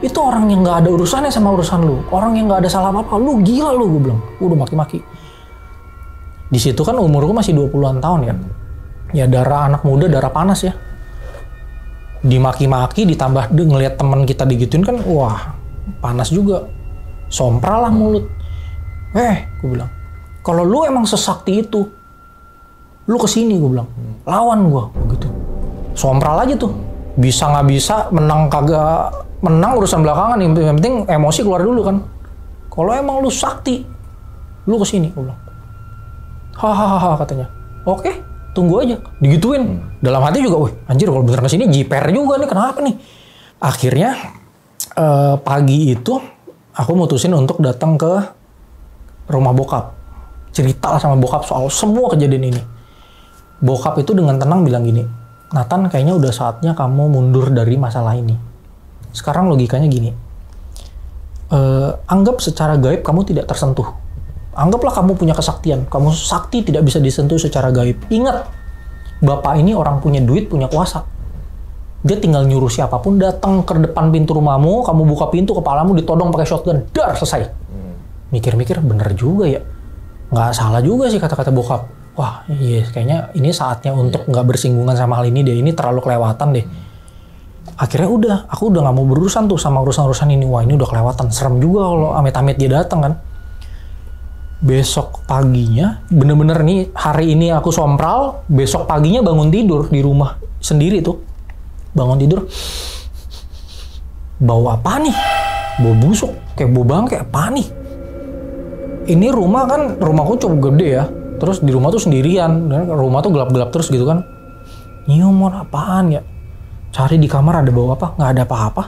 itu orang yang nggak ada urusannya sama urusan lu, orang yang nggak ada salah apa-apa, lu gila lu. Gue bilang, udah maki-maki. Di situ kan umur gue masih 20-an tahun ya. Ya darah anak muda, darah panas ya. Dimaki-maki ditambah ngelihat teman kita digituin kan, wah panas juga. Sompral lah mulut. Gue bilang, kalau lu emang sesakti itu, lu kesini, gue bilang, lawan gue, begitu. Sompral aja tuh, bisa nggak bisa, menang kagak menang urusan belakangan, yang penting emosi keluar dulu kan. Kalau emang lu sakti, lu kesini, gue bilang. Hahaha katanya. Oke, tunggu aja, digituin. Dalam hati juga, wih anjir kalau beneran kesini jiper juga nih, kenapa nih? Akhirnya pagi itu aku mutusin untuk datang ke rumah bokap. Cerita sama bokap soal semua kejadian ini. Bokap itu dengan tenang bilang gini, Nathan kayaknya udah saatnya kamu mundur dari masalah ini. Sekarang logikanya gini, anggap secara gaib kamu tidak tersentuh. Anggaplah kamu punya kesaktian, kamu sakti tidak bisa disentuh secara gaib. Ingat, bapak ini orang punya duit, punya kuasa. Dia tinggal nyuruh siapapun datang ke depan pintu rumahmu, kamu buka pintu, kepalamu ditodong pakai shotgun, dar, selesai. Mikir-mikir, bener juga ya. Nggak salah juga sih kata-kata bokap. Wah, iya, kayaknya ini saatnya untuk nggak bersinggungan sama hal ini deh. Ini terlalu kelewatan deh. Akhirnya udah, aku udah nggak mau berurusan tuh sama urusan-urusan ini. Wah, ini udah kelewatan. Serem juga kalau amit-amit dia datang kan. Besok paginya, bener-bener nih, hari ini aku sompral, besok paginya bangun tidur di rumah sendiri tuh. Bangun tidur, bau apa nih? Bau busuk, kayak bau bangke, apa nih? Ini rumah kan, rumahku cukup gede ya. Terus di rumah tuh sendirian, dan rumah tuh gelap-gelap terus gitu kan. Nyium apaan ya? Cari di kamar ada bau apa? Nggak ada apa-apa.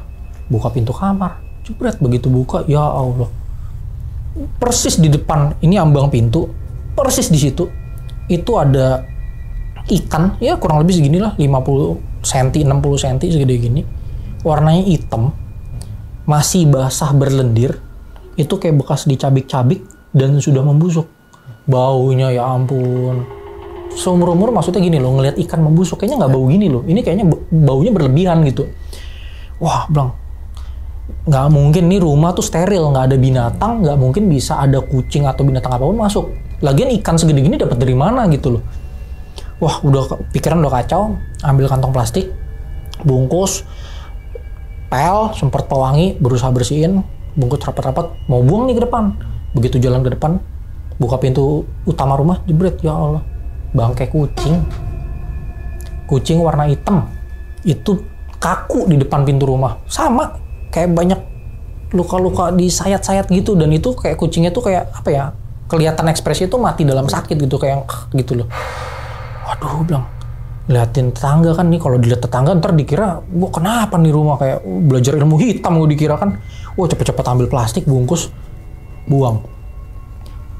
Buka pintu kamar, jebret, begitu buka, ya Allah. Persis di depan, ini ambang pintu, persis di situ, itu ada ikan, ya kurang lebih segini lah, 50 cm, 60 cm, segede gini. Warnanya hitam, masih basah berlendir, itu kayak bekas dicabik-cabik dan sudah membusuk. Baunya ya ampun. Seumur-umur maksudnya gini loh, ngelihat ikan membusuk, kayaknya nggak bau gini loh. Ini kayaknya baunya berlebihan gitu. Wah, bilang, nggak mungkin nih rumah tuh steril, nggak ada binatang, nggak mungkin bisa ada kucing atau binatang apapun masuk. Lagian ikan segede gini dapat dari mana gitu loh. Wah, pikiran udah kacau. Ambil kantong plastik, bungkus, pel, semprot pewangi, berusaha bersihin, bungkus rapat-rapat, mau buang nih ke depan. Begitu jalan ke depan, buka pintu utama rumah, jebret, ya Allah, bangkai kucing. Kucing warna hitam, itu kaku di depan pintu rumah. Sama, kayak banyak luka-luka di sayat-sayat gitu, dan itu kayak kucingnya tuh kayak apa ya? Kelihatan ekspresi itu mati dalam sakit gitu, kayak gitu loh. Waduh, bilang, liatin tetangga kan nih, kalau dilihat tetangga ntar dikira, gua kenapa nih rumah kayak belajar ilmu hitam, gua dikira kan. Wah, cepet-cepet ambil plastik, bungkus, buang.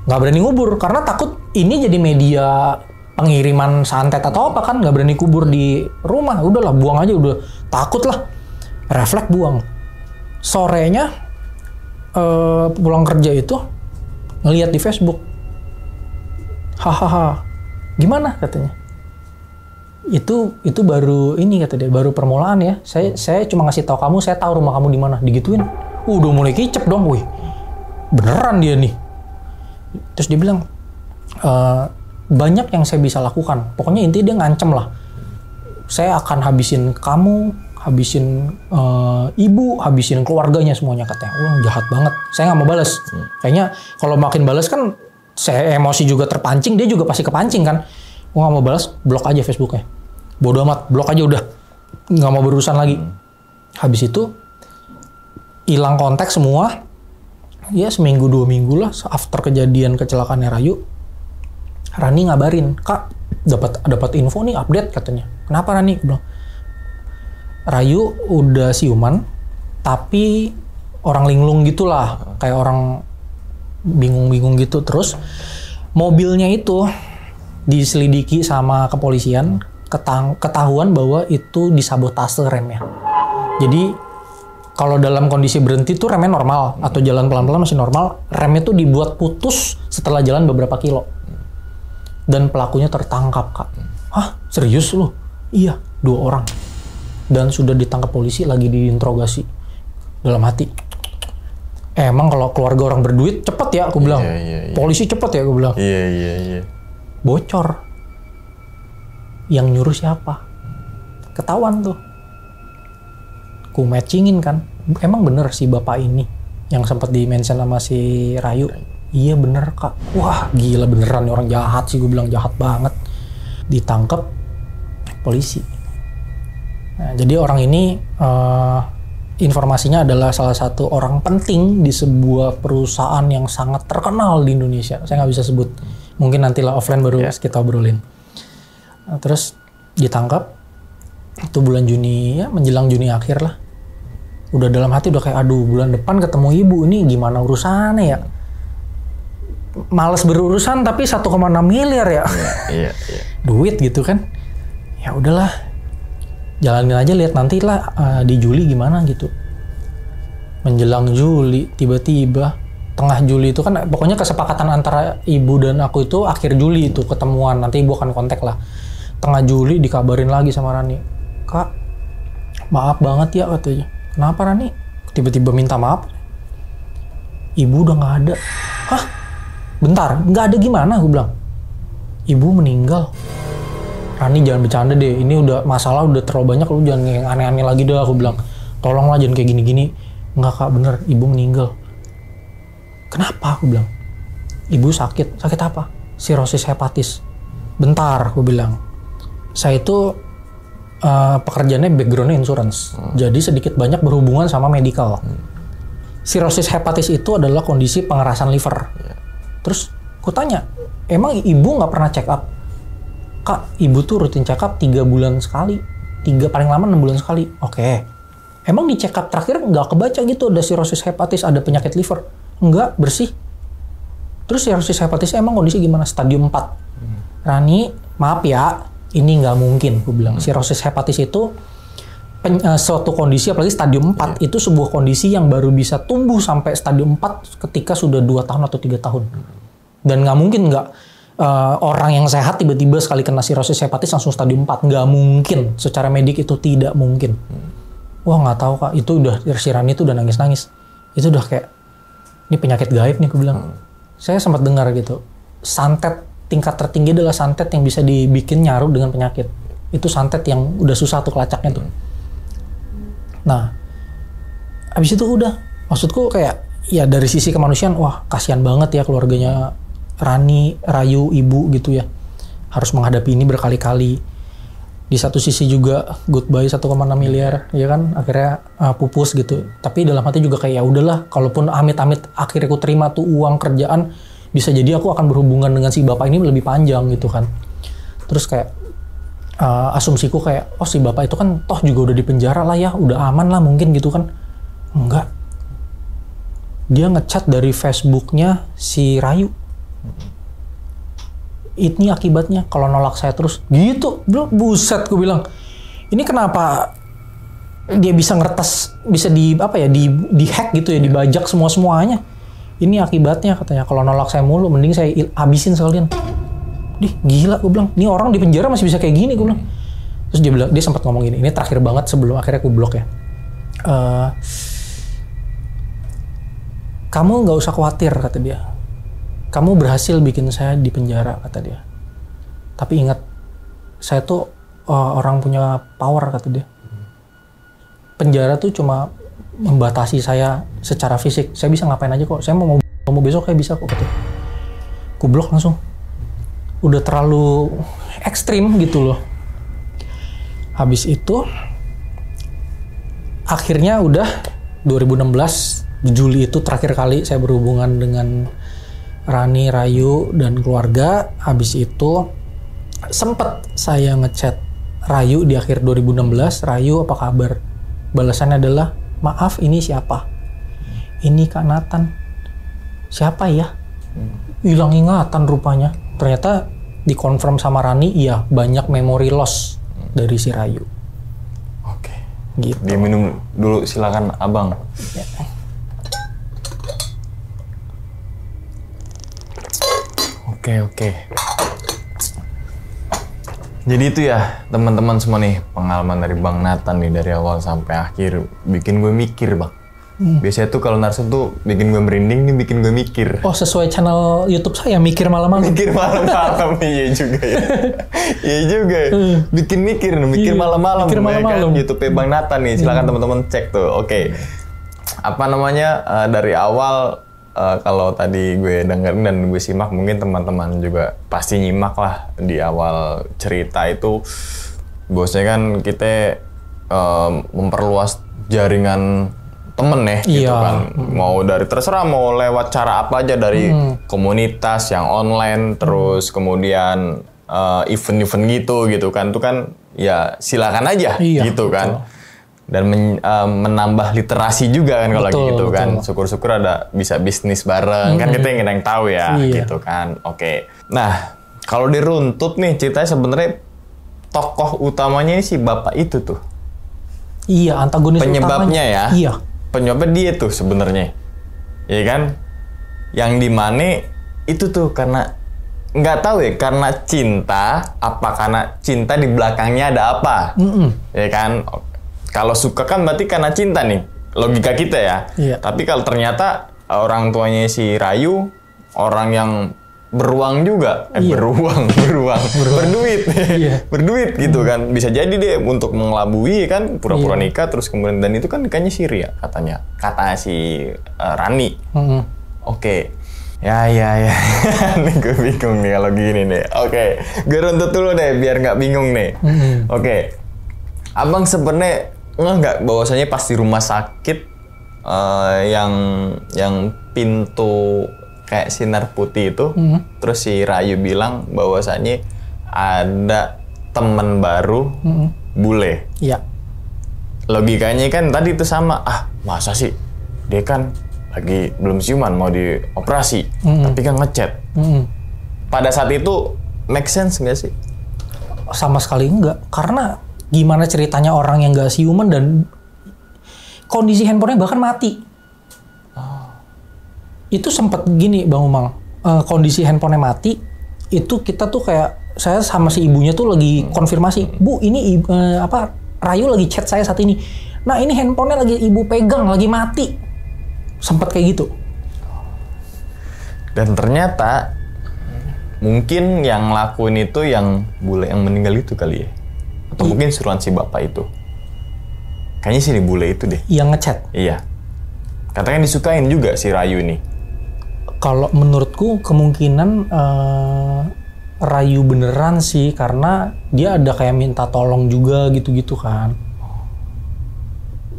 Nggak berani ngubur, karena takut ini jadi media pengiriman santet atau apa kan, nggak berani kubur di rumah, udahlah buang aja, udah takut lah, refleks buang. Sorenya pulang kerja itu ngelihat di Facebook, hahaha, gimana katanya, itu baru ini kata dia, baru permulaan ya, saya cuma ngasih tahu kamu, saya tahu rumah kamu di mana, digituin, udah mulai kicep dong, wih beneran dia nih. Terus dia bilang, banyak yang saya bisa lakukan. Pokoknya intinya dia ngancem lah. Saya akan habisin kamu, habisin ibu, habisin keluarganya semuanya katanya. Jahat banget. Saya nggak mau balas. Kayaknya kalau makin balas kan saya emosi juga terpancing, dia juga pasti kepancing kan. Gue nggak mau balas, blok aja Facebooknya. Bodoh amat, blok aja udah. Nggak mau berurusan lagi. Habis itu hilang kontak semua. Ya seminggu 2 minggu lah after kejadian kecelakaannya Rayu. Rani ngabarin, Kak, dapat info nih, update katanya. Kenapa Rani? Bilang, Rayu udah siuman, tapi orang linglung gitulah, kayak orang bingung-bingung gitu. Terus mobilnya itu diselidiki sama kepolisian, ketahuan bahwa itu disabotase remnya. Jadi kalau dalam kondisi berhenti tuh remnya normal, atau jalan pelan-pelan masih normal, remnya tuh dibuat putus setelah jalan beberapa kilo. Dan pelakunya tertangkap, Kak. Hah? Serius lu? Iya, 2 orang. Dan sudah ditangkap polisi, lagi diinterogasi. Dalam hati, emang kalau keluarga orang berduit, cepet ya, aku bilang. Iya. Polisi cepet ya, aku bilang. Iya. Bocor. Yang nyuruh siapa? Ketahuan tuh. Ku matchingin kan. Emang bener si bapak ini, yang sempat di-mention sama si Rayu. Iya bener Kak. Wah gila beneran nih, orang jahat sih, gue bilang jahat banget. Ditangkap polisi. Nah, jadi orang ini informasinya adalah salah satu orang penting di sebuah perusahaan yang sangat terkenal di Indonesia. Saya nggak bisa sebut. Mungkin nantilah offline baru kita obrolin. Nah, terus ditangkap. Itu bulan Juni ya, menjelang Juni akhir lah. Udah dalam hati udah kayak aduh bulan depan ketemu ibu, ini gimana urusannya ya. Males berurusan tapi 1,6 miliar ya. Iya. Duit gitu kan. Ya udahlah. Jalanin aja, lihat nanti lah di Juli gimana gitu. Menjelang Juli tiba-tiba tengah Juli itu kan pokoknya kesepakatan antara ibu dan aku itu akhir Juli itu ketemuan, nanti ibu akan kontak lah. Tengah Juli dikabarin lagi sama Rani. Kak, maaf banget ya katanya. Kenapa Rani? Tiba-tiba minta maaf. Ibu udah nggak ada. Hah? Bentar, nggak ada gimana? Gue bilang, ibu meninggal. Rani jangan bercanda deh, ini udah masalah udah terlalu banyak, lu jangan yang aneh-aneh lagi dah. Aku bilang, tolonglah jangan kayak gini-gini. Nggak Kak, bener, ibu meninggal. Kenapa? Aku bilang, ibu sakit apa? Sirosis hepatis. Bentar, aku bilang, saya itu pekerjaannya backgroundnya insurance, jadi sedikit banyak berhubungan sama medical. Sirosis hepatis itu adalah kondisi pengerasan liver. Terus aku tanya, emang ibu nggak pernah check up? Kak, ibu tuh rutin check up 3 bulan sekali. 3 paling lama 6 bulan sekali. Oke. Emang di check up terakhir nggak kebaca gitu ada sirosis hepatis, ada penyakit liver? Enggak, bersih. Terus sirosis hepatis emang kondisi gimana? Stadium 4. Rani, maaf ya, ini nggak mungkin. Aku bilang, sirosis hepatis itu suatu kondisi, apalagi stadium 4, itu sebuah kondisi yang baru bisa tumbuh sampai stadium 4 ketika sudah 2 tahun atau 3 tahun. Dan nggak mungkin orang yang sehat tiba-tiba sekali kena sirosis hepatis langsung stadium 4. Nggak mungkin. Secara medik itu tidak mungkin. Wah nggak tahu Kak, itu udah, si Rani itu udah nangis-nangis. Itu udah kayak, ini penyakit gaib nih aku bilang. Saya sempat dengar gitu, santet tingkat tertinggi adalah santet yang bisa dibikin nyaru dengan penyakit. Itu santet yang udah susah tuh kelacaknya tuh. Nah, abis itu udah, maksudku kayak, ya dari sisi kemanusiaan, wah kasihan banget ya keluarganya Rani, Rayu, ibu gitu ya. Harus menghadapi ini berkali-kali. Di satu sisi juga goodbye 1,6 miliar, ya kan, akhirnya pupus gitu. Tapi dalam hati juga kayak ya udahlah, kalaupun amit-amit akhirnya aku terima tuh uang kerjaan, bisa jadi aku akan berhubungan dengan si bapak ini lebih panjang gitu kan. Terus kayak asumsiku kayak, oh si bapak itu kan toh juga udah di penjara lah ya, udah aman lah mungkin gitu kan. Enggak. Dia ngechat dari Facebooknya si Rayu. ini akibatnya kalau nolak saya terus. Gitu, bro, buset gue bilang. Ini kenapa dia bisa ngeretas, bisa di hack gitu ya, dibajak semuanya. Ini akibatnya katanya, kalau nolak saya mulu, mending saya habisin sekalian. Gila, gue bilang. Ini orang di penjara masih bisa kayak gini, gue bilang. Terus dia sempat ngomong gini, ini terakhir banget sebelum akhirnya aku blok ya. Kamu nggak usah khawatir, kata dia. Kamu berhasil bikin saya di penjara, kata dia. Tapi ingat, saya tuh orang punya power, kata dia. Penjara tuh cuma membatasi saya secara fisik. Saya bisa ngapain aja kok. Saya mau besok kayak bisa kok, kata dia. Aku blok langsung. Udah terlalu ekstrim gitu loh. Habis itu, akhirnya udah 2016, Juli itu terakhir kali saya berhubungan dengan Rani, Rayu, dan keluarga. Habis itu, sempet saya ngechat Rayu di akhir 2016, Rayu apa kabar? Balasannya adalah, maaf ini siapa? Ini Kak Nathan. Siapa ya? Hilang ingatan rupanya. Ternyata dikonfirm sama Rani, iya banyak memory loss dari si Rayu. Oke. Gitu. Dia minum dulu, silakan abang. Ya. Oke. Jadi itu ya teman-teman semua nih, pengalaman dari Bang Nathan nih dari awal sampai akhir bikin gue mikir, Bang. Biasanya tuh kalau narsum tuh bikin gue merinding, nih bikin gue mikir. Oh, sesuai channel YouTube saya, mikir malam-malam. Mikir malam-malam, iya juga ya. Iya juga. Bikin mikir malam-malam. Mikir malam-malam. Kan? YouTube Bang Nathan nih, silakan teman-teman cek tuh. Oke. Apa namanya, dari awal kalau tadi gue dengerin dan gue simak, mungkin teman-teman juga pasti nyimak lah di awal cerita itu. Bosnya kan kita memperluas jaringan temen ya, gitu kan. Mau dari terserah, mau lewat cara apa aja, dari komunitas yang online, terus kemudian event-event gitu kan. Itu kan ya silakan aja, gitu kan. Betul. Dan menambah literasi juga kan kalau gitu kan. Betul. Syukur-syukur ada bisa bisnis bareng, kan kita yang tahu ya, gitu kan. Oke. Nah, kalau diruntut nih ceritanya sebenarnya tokoh utamanya ini si bapak itu tuh. Iya, antagonis penyebabnya utamanya. Ya. Iya. Penyebabnya dia tuh sebenarnya. Iya kan? Yang dimana itu tuh karena nggak tahu ya, karena cinta, apa karena cinta di belakangnya ada apa. Ya kan? Kalau suka kan berarti karena cinta nih, logika kita ya. Iya. Tapi kalau ternyata orang tuanya si Rayu orang yang beruang juga, berduit, berduit gitu kan. Bisa jadi deh untuk mengelabui kan, pura-pura nikah terus kemudian, dan itu kan nikahnya siri ya katanya, kata si Rani. Oke. Ya. Nih gue bingung nih kalau gini nih. Oke. Gue runtut dulu deh biar nggak bingung nih. Oke. Abang sebenarnya nggak bahwasanya pas di rumah sakit yang pintu kayak sinar putih itu, terus si Rayu bilang bahwasanya ada teman baru, bule. Iya. Logikanya kan tadi itu sama. Masa sih dia kan lagi belum siuman mau dioperasi, tapi kan ngechat. Pada saat itu make sense nggak sih? Sama sekali enggak, karena gimana ceritanya orang yang nggak siuman dan kondisi handphonenya bahkan mati. Itu sempat gini Bang Umang, kondisi handphonenya mati, itu kita tuh kayak, saya sama si ibunya tuh lagi konfirmasi, Bu ini Rayu lagi chat saya saat ini. Nah ini handphonenya lagi ibu pegang, lagi mati. Sempat kayak gitu. Dan ternyata mungkin yang ngelakuin itu yang bule yang meninggal itu kali ya. Atau mungkin suruhan si bapak itu. Kayaknya si bule itu deh. Yang ngechat? Iya. Katanya disukain juga si Rayu nih. Kalau menurutku kemungkinan Rayu beneran sih, karena dia ada kayak minta tolong juga gitu-gitu kan.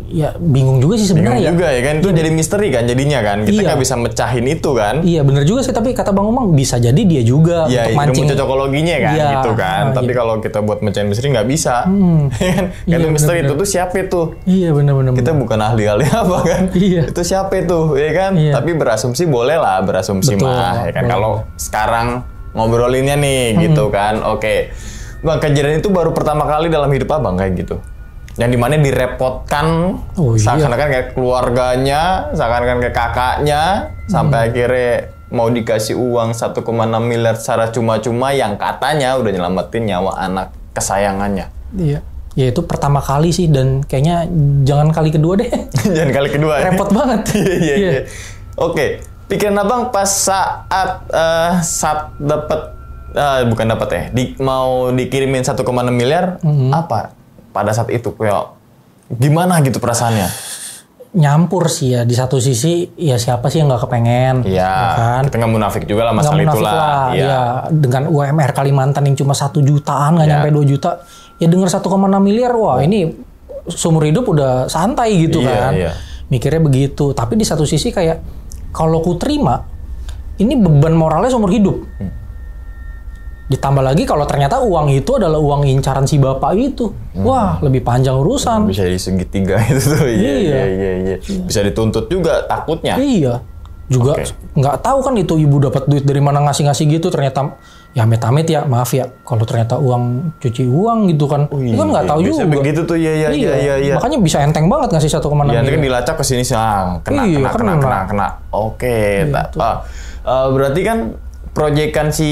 Ya bingung juga sih sebenarnya. Bingung juga ya kan, itu jadi misteri kan jadinya kan. Kita nggak bisa mecahin itu kan. Iya bener juga sih, tapi kata Bang Umang bisa jadi dia juga untuk mancing. Iya, cocokologinya kan gitu kan. Tapi kalau kita buat mecahin misteri nggak bisa. Kan itu misteri itu tuh siapa itu? Iya bener-bener. Kita bukan ahli-ahli apa kan. Iya. Itu siapa itu ya kan. Tapi berasumsi boleh lah, berasumsi mah ya kan. Kalau sekarang ngobrolinnya nih gitu kan. Oke. Bang, kejadian itu baru pertama kali dalam hidup Abang kayak gitu. Yang dimana direpotkan seakan-akan kayak keluarganya, seakan-akan kayak kakaknya, sampai akhirnya mau dikasih uang 1,6 miliar secara cuma-cuma yang katanya udah nyelamatin nyawa anak kesayangannya. Iya. Ya itu pertama kali sih dan kayaknya jangan kali kedua deh. Jangan kali kedua. Repot banget. Iya. Oke, pikiran Abang pas saat dapat bukan dapat ya, mau dikirimin 1,6 miliar apa pada saat itu kayak gimana gitu perasaannya? Nyampur sih ya, di satu sisi ya siapa sih yang nggak kepengen, Iya, ya kan? Kita nggak munafik juga lah masalah itulah. Ya, dengan UMR Kalimantan yang cuma 1 jutaan, nggak nyampe 2 juta, ya dengar 1,6 miliar, wah ini seumur hidup udah santai gitu kan. Mikirnya begitu, tapi di satu sisi kayak kalau ku terima, ini beban moralnya seumur hidup. Ditambah lagi kalau ternyata uang itu adalah uang incaran si bapak itu. Wah, lebih panjang urusan. Bisa di segitiga itu tuh. Iya. Bisa dituntut juga takutnya. Iya. Juga nggak tahu kan itu ibu dapat duit dari mana ngasih-ngasih gitu. Ternyata ya amit-amit ya, maaf ya. Kalau ternyata uang cuci uang gitu kan. Itu kan nggak tahu juga. Bisa begitu tuh, iya. Makanya bisa enteng banget ngasih 1,6 miliar. Iya, nanti kan dilacak ke sini kena. Oke. Berarti kan proyekan si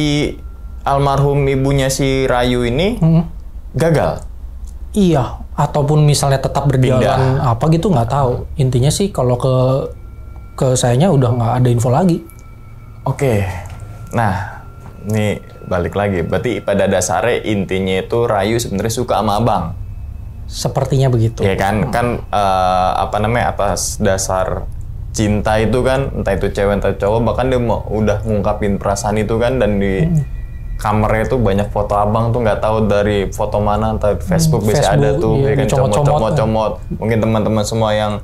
almarhum ibunya si Rayu ini gagal. Iya, ataupun misalnya tetap berjalan apa gitu nggak tahu. Intinya sih kalau ke sayanya udah nggak ada info lagi. Oke. Nah, ini balik lagi. Berarti pada dasarnya intinya itu Rayu sebenarnya suka sama Abang. Sepertinya begitu. Ya kan, atas dasar cinta itu kan, entah itu cewek entah cowok, bahkan dia udah ngungkapin perasaan itu kan, dan di kamarnya tuh banyak foto Abang tuh, nggak tahu dari foto mana, entah Facebook biasa ada tuh, ya kan, comot. Mungkin teman-teman semua yang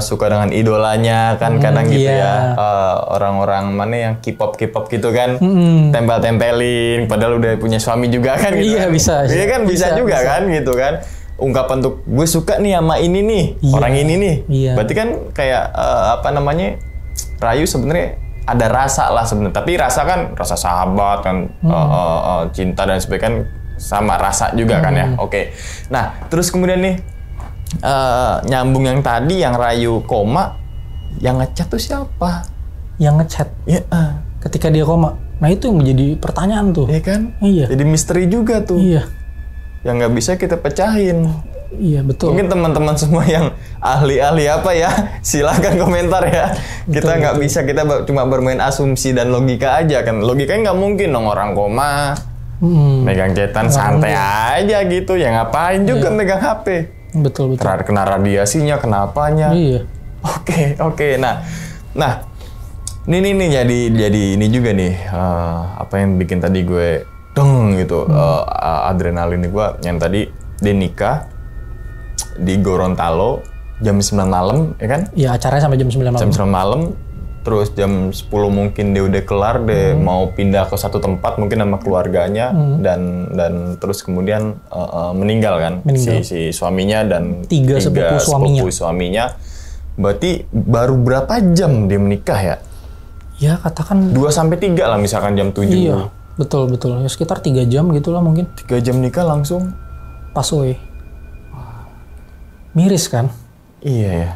suka dengan idolanya kan kadang gitu ya, orang-orang mana yang K-pop gitu kan, tempel-tempelin, padahal udah punya suami juga kan gitu. Iya, bisa. Iya kan, bisa juga kan gitu kan. Ungkapan untuk gue suka nih sama ini nih, orang ini nih. Berarti kan kayak Rayu sebenarnya ada rasa lah sebenarnya, tapi rasa kan rasa sahabat kan, cinta dan sebagainya kan sama rasa juga kan ya. Oke. Nah, terus kemudian nih nyambung yang tadi yang Rayu koma, yang ngechat tuh siapa? Yang ngechat? Iya. Ketika dia koma. Nah, itu yang menjadi pertanyaan tuh. Iya kan? Iya. Jadi misteri juga tuh. Iya. Yang nggak bisa kita pecahin. Iya, betul. Mungkin teman-teman semua yang ahli-ahli apa ya, silahkan komentar ya. Kita nggak bisa, kita cuma bermain asumsi dan logika aja kan. Logikanya nggak mungkin dong orang koma, megang chatan santai aja gitu. Ya ngapain juga megang HP. Betul. Kena radiasinya, kenapanya. Iya. Oke. Nah, ini jadi ini juga nih, apa yang bikin tadi gue deng gitu, adrenalin gue yang tadi dia nikah di Gorontalo jam 9 malam, ya kan? Iya, acaranya sampai jam 9 malam. Jam 9 malam, terus jam 10 mungkin dia udah kelar, dia mau pindah ke satu tempat mungkin sama keluarganya, dan terus kemudian meninggal kan si suaminya dan tiga sepupu suaminya. Berarti baru berapa jam dia menikah ya? Ya, katakan 2-3 lah misalkan jam 7. Iya, betul. Ya, sekitar 3 jam gitulah mungkin. 3 jam nikah langsung pas away. Miris kan? Iya ya.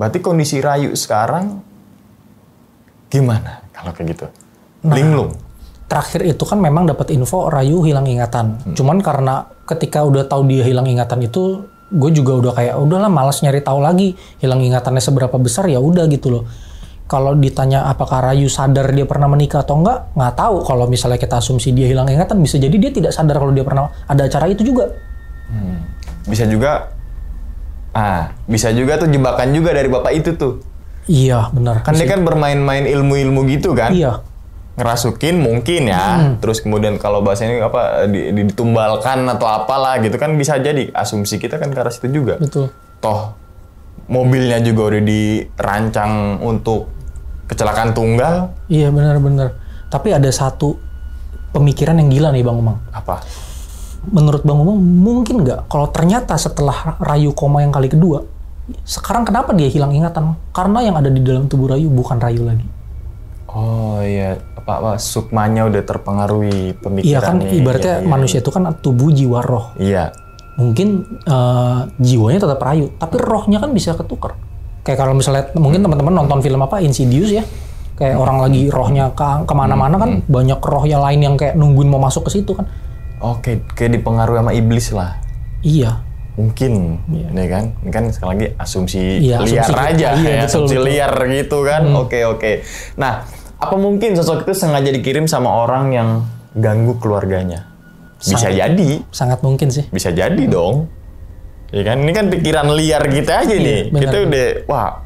Berarti kondisi Rayu sekarang gimana kalau kayak gitu? Linglung. Terakhir itu kan memang dapat info Rayu hilang ingatan. Cuman karena ketika udah tahu dia hilang ingatan itu, gue juga udah kayak udahlah malas nyari tahu lagi hilang ingatannya seberapa besar, ya udah gitu loh. Kalau ditanya apakah Rayu sadar dia pernah menikah atau enggak, nggak tahu. Kalau misalnya kita asumsi dia hilang ingatan, bisa jadi dia tidak sadar kalau dia pernah ada acara itu juga. Bisa juga tuh jebakan juga dari bapak itu tuh. Iya, benar. Kan dia kan bermain-main ilmu-ilmu gitu kan. Iya. Ngerasukin mungkin ya. Terus kemudian kalau bahasanya apa ditumbalkan atau apalah gitu kan, bisa jadi asumsi kita kan ke arah situ juga. Betul. Toh mobilnya juga udah dirancang untuk kecelakaan tunggal. Iya, benar. Tapi ada satu pemikiran yang gila nih Bang Umang. Apa? Menurut Bang Umang, mungkin nggak kalau ternyata setelah Rayu koma yang kali kedua, sekarang kenapa dia hilang ingatan? Karena yang ada di dalam tubuh Rayu bukan Rayu lagi. Oh iya, sukmanya udah terpengaruhi pemikirannya. Iya kan ibaratnya manusia itu kan tubuh, jiwa, roh. Iya. Mungkin jiwanya tetap rayu, tapi rohnya kan bisa ketukar. Kayak kalau misalnya mungkin teman-teman nonton film Insidious ya, kayak orang lagi rohnya kemana-mana kan banyak roh yang lain yang kayak nungguin mau masuk ke situ kan. Oke, kayak dipengaruhi sama iblis lah. Iya. Mungkin, ya kan? Ini kan sekali lagi asumsi liar aja, iya, betul. liar gitu kan. Oke. Nah, apa mungkin sosok itu sengaja dikirim sama orang yang ganggu keluarganya? Bisa jadi. Sangat mungkin sih. Bisa jadi dong. Ya kan? Ini kan pikiran liar kita aja nih. Benar. Kita udah,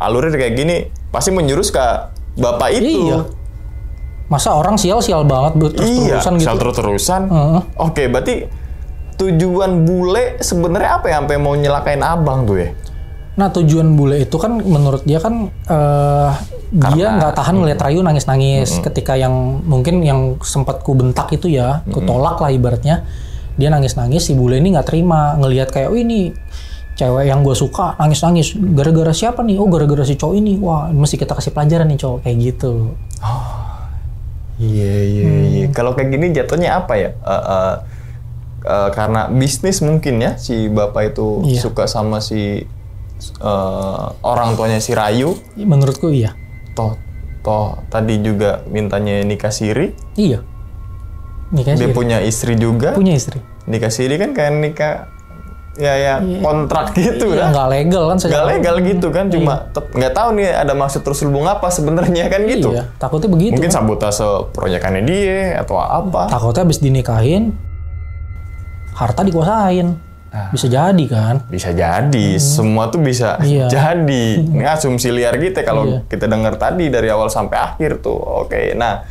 alurnya kayak gini, pasti menjurus ke bapak itu. Iya. Masa orang sial banget terus-terusan gitu. Sial terus-terusan. Oke, berarti tujuan bule sebenarnya apa ya sampai mau nyelakain abang tuh ya? Nah, tujuan bule itu kan menurut dia kan dia nggak tahan ngeliat Rayu nangis-nangis ketika yang mungkin yang sempat ku bentak itu ya, ku tolak lah ibaratnya. Dia nangis-nangis, si bule ini nggak terima ngelihat kayak, ini cewek yang gue suka nangis-nangis gara-gara siapa nih? Oh, gara-gara si cowok ini. Wah, mesti kita kasih pelajaran nih cowok, kayak gitu. Iya. Kalau kayak gini jatuhnya apa ya? Karena bisnis mungkin ya, si bapak itu suka sama si orang tuanya si Rayu. Menurutku iya. Toh tadi juga mintanya nikah siri. Iya. Nikah Dia siri. punya istri juga. Punya istri. Nikah siri kan kayak nikah kontrak gitu kan. Nggak legal kan. Nggak legal gitu kan. Cuma nggak tahu nih ada maksud terselubung apa sebenarnya kan gitu. Iya, takutnya begitu. Mungkin kan? sabotase proyekannya dia atau apa. Takutnya habis dinikahin harta dikuasain. Bisa jadi kan? Bisa jadi, semua tuh bisa jadi. Ini asumsi liar kita kalau kita dengar tadi dari awal sampai akhir tuh. Oke, nah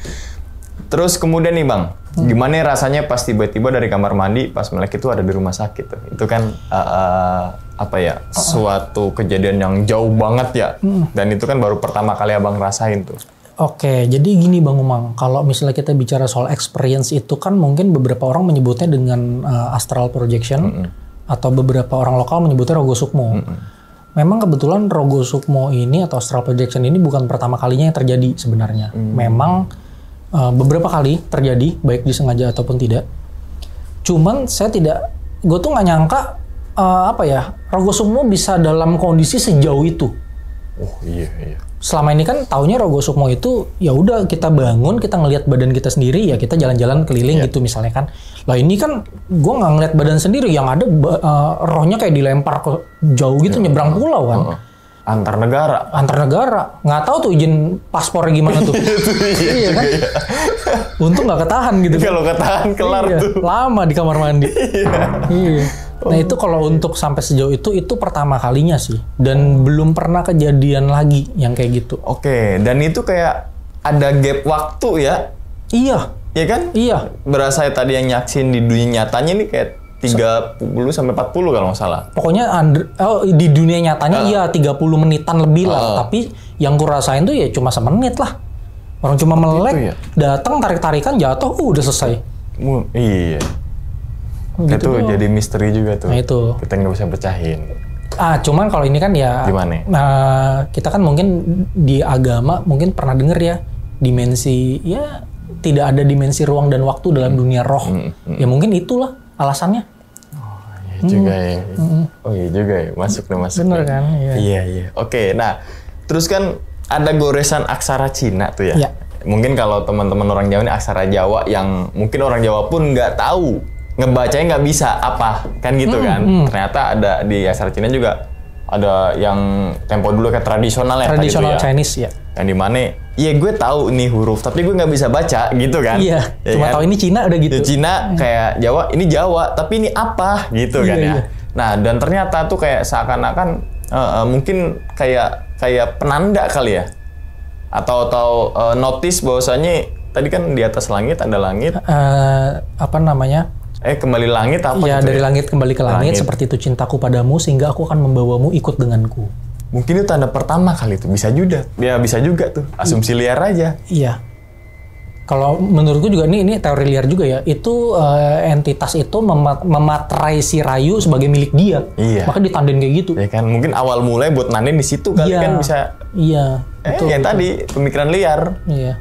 terus kemudian nih Bang, gimana rasanya pas tiba-tiba dari kamar mandi pas Melek itu ada di rumah sakit tuh? Itu kan suatu kejadian yang jauh banget ya. Dan itu kan baru pertama kali Abang rasain tuh. Oke, jadi gini Bang Umang, kalau misalnya kita bicara soal experience itu kan mungkin beberapa orang menyebutnya dengan astral projection, atau beberapa orang lokal menyebutnya Rogo Sukmo. Memang kebetulan Rogo Sukmo ini atau astral projection ini bukan pertama kalinya yang terjadi sebenarnya. Memang beberapa kali terjadi, baik disengaja ataupun tidak. Cuman gue tuh nggak nyangka Rogo Sukmo bisa dalam kondisi sejauh itu. Oh iya. Selama ini kan taunya Rogo Sukmo itu ya udah kita bangun, kita ngelihat badan kita sendiri, ya kita jalan-jalan keliling gitu misalnya kan. Lah ini kan gue nggak ngelihat badan sendiri, yang ada rohnya kayak dilempar ke jauh gitu, nyebrang pulau kan. Antar negara. Nggak tahu tuh izin paspornya gimana tuh. Iya kan? Untung nggak ketahan gitu. Kalau ketahan kelar tuh. Lama di kamar mandi. Iya. Nah itu kalau untuk sampai sejauh itu pertama kalinya sih. Dan belum pernah kejadian lagi yang kayak gitu. Oke, dan itu kayak ada gap waktu ya? Iya. Iya kan? Iya. Berasa tadi yang nyaksin di dunia nyatanya nih kayak 30-40 kalau nggak salah. Pokoknya di dunia nyatanya iya 30 menitan lebih lah. Tapi yang gue rasain tuh ya cuma semenit lah. Orang cuma melek, datang tarik-tarikan, jatuh, udah selesai. Iya. Gitu itu doang. Jadi misteri juga tuh. Nah itu. Kita nggak bisa pecahin. Cuman kalau ini kan ya. Gimana? Kita kan mungkin di agama mungkin pernah denger ya dimensi, ya tidak ada dimensi ruang dan waktu dalam dunia roh. Ya mungkin itulah alasannya. Iya juga ya. Oh iya juga ya. Masuk. Bener kan? Iya. Oke, nah terus kan ada goresan aksara Cina tuh ya. Iya. Mungkin kalau teman-teman orang Jawa ini aksara Jawa yang mungkin orang Jawa pun nggak tahu. Ngebacanya nggak bisa apa kan gitu kan. Ternyata ada di aksara Cina juga ada yang tempo dulu kayak tradisional ya. Tradisional Chinese ya. Yang dimana gue tahu nih huruf tapi gue nggak bisa baca gitu kan. Iya. Ya Cuma kan? tahu ini Cina udah gitu. Cina kayak Jawa, ini Jawa tapi ini apa gitu kan ya. Iya. Nah dan ternyata tuh kayak seakan-akan mungkin kayak penanda kali ya. Atau notice bahwasanya tadi kan di atas langit ada langit. Kembali langit apa ya, gitu dari langit kembali ke langit, seperti itu cintaku padamu sehingga aku akan membawamu ikut denganku. Mungkin itu tanda pertama kali itu, bisa juga. Ya bisa juga tuh, asumsi liar aja. Iya. Kalau menurutku juga ini teori liar juga ya. Itu entitas itu mematrai si Rayu sebagai milik dia. Iya. Maka ditandain kayak gitu. Ya kan, mungkin awal mulai buat nandain di situ kali kan bisa. Iya. Yang tadi pemikiran liar. Iya.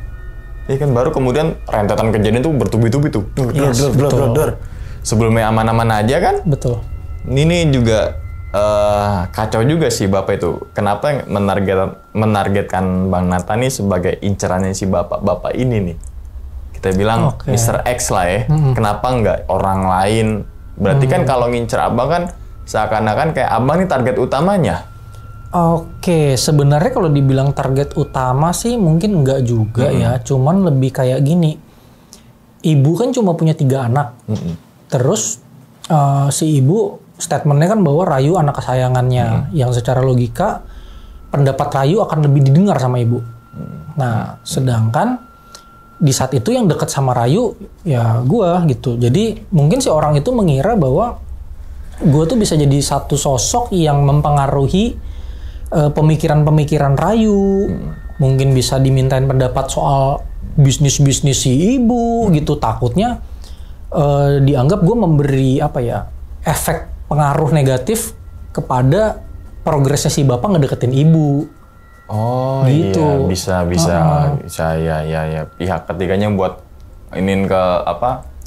Iya kan, baru kemudian rentetan kejadian tuh bertubi-tubi tuh. Yes, betul. Sebelumnya aman-aman aja kan? Betul. Ini juga kacau juga sih Bapak itu. Kenapa menargetkan Bang Nathan nih sebagai incerannya si bapak-bapak ini nih? Kita bilang Mr. X lah ya. Kenapa nggak orang lain? Berarti kan kalau ngincer abang kan seakan-akan kayak abang nih target utamanya. Oke, sebenarnya kalau dibilang target utama sih mungkin enggak juga ya. Cuman lebih kayak gini. Ibu kan cuma punya 3 anak. Terus si ibu statementnya kan bahwa Rayu anak kesayangannya. Yang secara logika pendapat Rayu akan lebih didengar sama ibu. Nah, sedangkan di saat itu yang dekat sama Rayu ya gua gitu. Jadi mungkin si orang itu mengira bahwa gua tuh bisa jadi satu sosok yang mempengaruhi pemikiran-pemikiran Rayu, mungkin bisa dimintain pendapat soal bisnis-bisnis si ibu gitu. Takutnya dianggap gue memberi efek pengaruh negatif kepada progresnya si bapak ngedeketin ibu. Oh gitu. Iya, bisa ya pihak ketiganya buat inin ke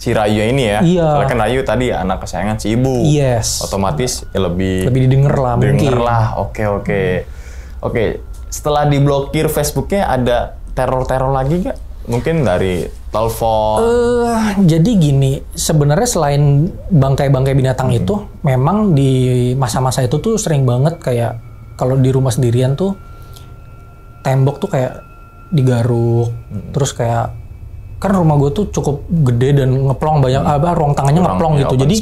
si Rayu ini ya. Iya. Soalnya kan Rayu tadi anak kesayangan si ibu. Yes. Otomatis ya lebih didengar lah mungkin. Denger lah. Oke. Setelah diblokir Facebooknya ada teror-teror lagi gak? Mungkin dari telepon. Jadi gini, sebenarnya selain bangkai-bangkai binatang itu, memang di masa-masa itu tuh sering banget kayak kalau di rumah sendirian tuh tembok tuh kayak digaruk, terus kayak kan rumah gue tuh cukup gede dan ngeplong banyak ruang tangannya ngeplong gitu. Jadi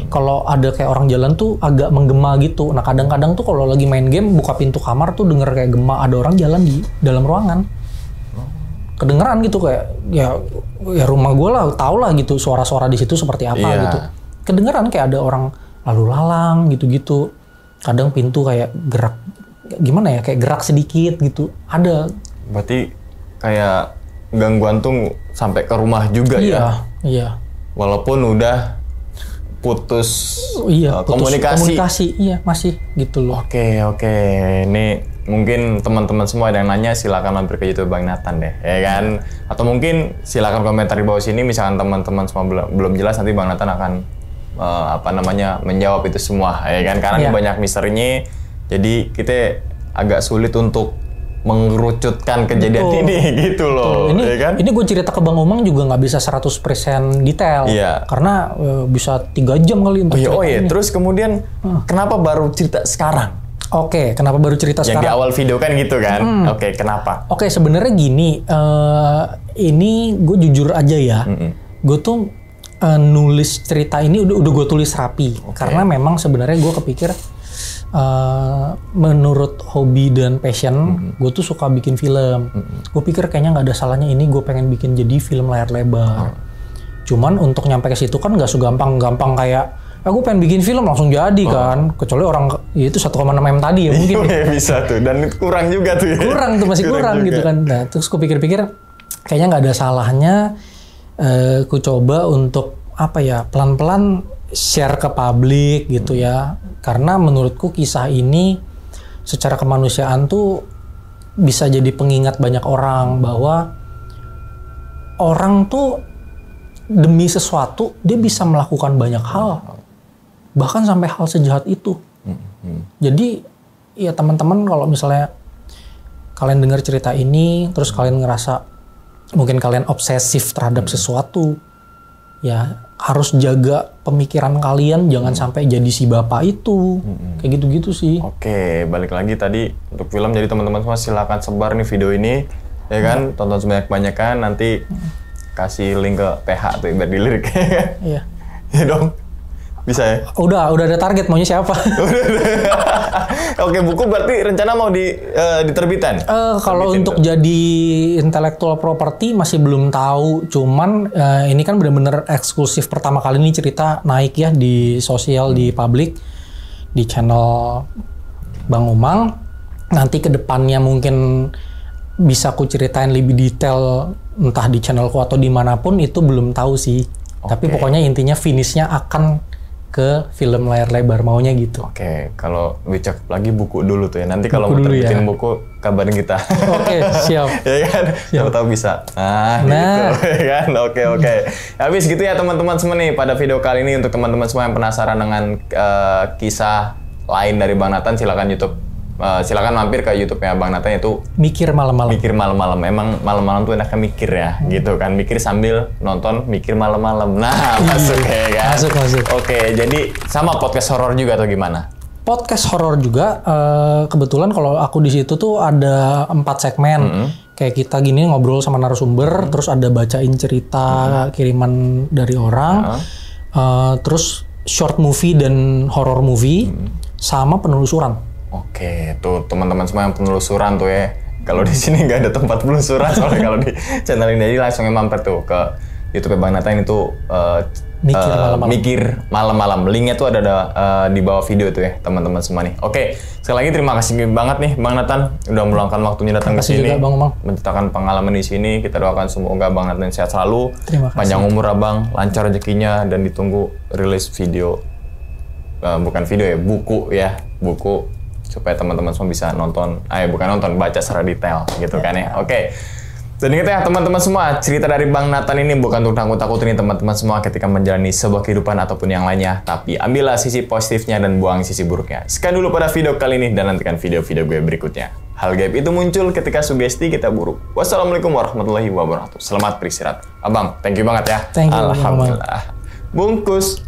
kalau ada kayak orang jalan tuh agak menggema gitu. Nah kadang-kadang tuh kalau lagi main game buka pintu kamar tuh denger kayak gema ada orang jalan di dalam ruangan. Kedengeran gitu kayak ya rumah gue lah tau lah gitu suara-suara di situ seperti apa gitu. Kedengeran kayak ada orang lalu lalang gitu-gitu. Kadang pintu kayak gerak gimana ya kayak gerak sedikit gitu. Ada. Berarti kayak gangguan tuh sampai ke rumah juga ya? Iya. Walaupun udah putus komunikasi, iya masih gitu loh. Oke. Ini mungkin teman-teman semua ada yang nanya silakan mampir ke YouTube Bang Nathan deh, ya kan? Atau mungkin silakan komentar di bawah sini, misalkan teman-teman semua belum jelas, nanti Bang Nathan akan menjawab itu semua, ya kan? Karena ini banyak misterinya, jadi kita agak sulit untuk mengerucutkan kejadian ini gitu loh. Ini, ya kan? Ini gue cerita ke Bang Umang juga nggak bisa 100% detail. Iya. Karena bisa 3 jam kali untuk cerita ini. Terus kemudian kenapa baru cerita sekarang? Oke, kenapa baru cerita sekarang? Yang di awal video kan gitu kan? Oke, kenapa? Oke, sebenarnya gini, ini gue jujur aja ya. Gue tuh nulis cerita ini udah gue tulis rapi. Karena memang sebenarnya gue kepikir menurut hobi dan passion, gue tuh suka bikin film. Gue pikir kayaknya nggak ada salahnya ini gue pengen bikin jadi film layar lebar. Cuman untuk nyampe ke situ kan nggak segampang kayak aku pengen bikin film langsung jadi kan. Kecuali orang itu 1,6 M tadi ya mungkin. Bisa tuh, dan kurang juga tuh. Kurang tuh, masih kurang gitu kan. Nah, terus gue pikir-pikir kayaknya nggak ada salahnya ku coba untuk pelan-pelan share ke publik gitu ya. Karena menurutku kisah ini secara kemanusiaan tuh bisa jadi pengingat banyak orang bahwa orang tuh demi sesuatu dia bisa melakukan banyak hal. Bahkan sampai hal sejahat itu. Jadi ya teman-teman kalau misalnya kalian dengar cerita ini terus kalian ngerasa mungkin kalian obsesif terhadap sesuatu, ya harus jaga pemikiran kalian, jangan sampai jadi si bapak itu. Kayak gitu-gitu sih. Oke, balik lagi tadi untuk film, jadi teman-teman semua silakan sebar nih video ini, ya kan? Tonton sebanyak-banyak kan, nanti kasih link ke PH tuh biar dilirik. Iya. Ya dong. Bisa ya? Udah ada target maunya siapa? Oke, buku berarti rencana mau diterbitan? Kalau untuk jadi intellectual property masih belum tahu. Cuman ini kan benar-benar eksklusif pertama kali ini cerita naik ya di sosial, di publik, di channel Bang Umang. Nanti ke depannya mungkin bisa aku ceritain lebih detail entah di channelku atau dimanapun, itu belum tahu sih. Tapi pokoknya intinya finishnya akan ke film layar lebar, maunya gitu. Oke, kalau Wicak lagi buku dulu tuh ya. Nanti kalau mau Buku dulu terbitin ya. buku, kabarin kita. Oke, siap. Ya kan? Siapa tahu bisa. Gitu. Ya kan? Oke. Habis gitu ya teman-teman semua nih. Pada video kali ini untuk teman-teman semua yang penasaran dengan kisah lain dari Bang Nathan, silakan mampir ke YouTube-nya Bang Nathan, itu Mikir malam-malam. Mikir malam-malam. Emang malam-malam tuh enaknya mikir ya, gitu kan. Mikir sambil nonton, mikir malam-malam. Nah, masuk ya kan? Masuk. Oke, jadi sama podcast horor juga atau gimana? Podcast horor juga, kebetulan kalau aku di situ tuh ada 4 segmen. Kayak kita gini ngobrol sama narasumber, terus ada bacain cerita kiriman dari orang, terus short movie dan horror movie, sama penelusuran. Oke, tuh teman-teman semua yang penelusuran tuh ya. Kalau di sini nggak ada tempat penelusuran, soalnya kalau di channel ini aja langsung mampir tuh ke YouTube Bang Nathan itu Mikir malam-malam. Linknya tuh ada di bawah video tuh ya, teman-teman semua nih. Oke, sekali lagi terima kasih banget nih Bang Nathan udah meluangkan waktunya datang ke sini. Juga, Bang Umang. Menceritakan pengalaman di sini. Kita doakan semoga Bang Nathan sehat selalu. Terima kasih. Panjang umur Abang, lancar rezekinya, dan ditunggu rilis video. Bukan video ya, buku supaya teman-teman semua bisa baca secara detail gitu kan ya. Oke. Dan ingat ya teman-teman semua, cerita dari Bang Nathan ini bukan untuk takut-takutin teman-teman semua ketika menjalani sebuah kehidupan ataupun yang lainnya, tapi ambillah sisi positifnya dan buang sisi buruknya. Sekian dulu pada video kali ini dan nantikan video-video gue berikutnya. Hal gaib itu muncul ketika sugesti kita buruk. Wassalamualaikum warahmatullahi wabarakatuh. Selamat beristirahat. Abang, thank you banget ya. Thank you, alhamdulillah. Bungkus.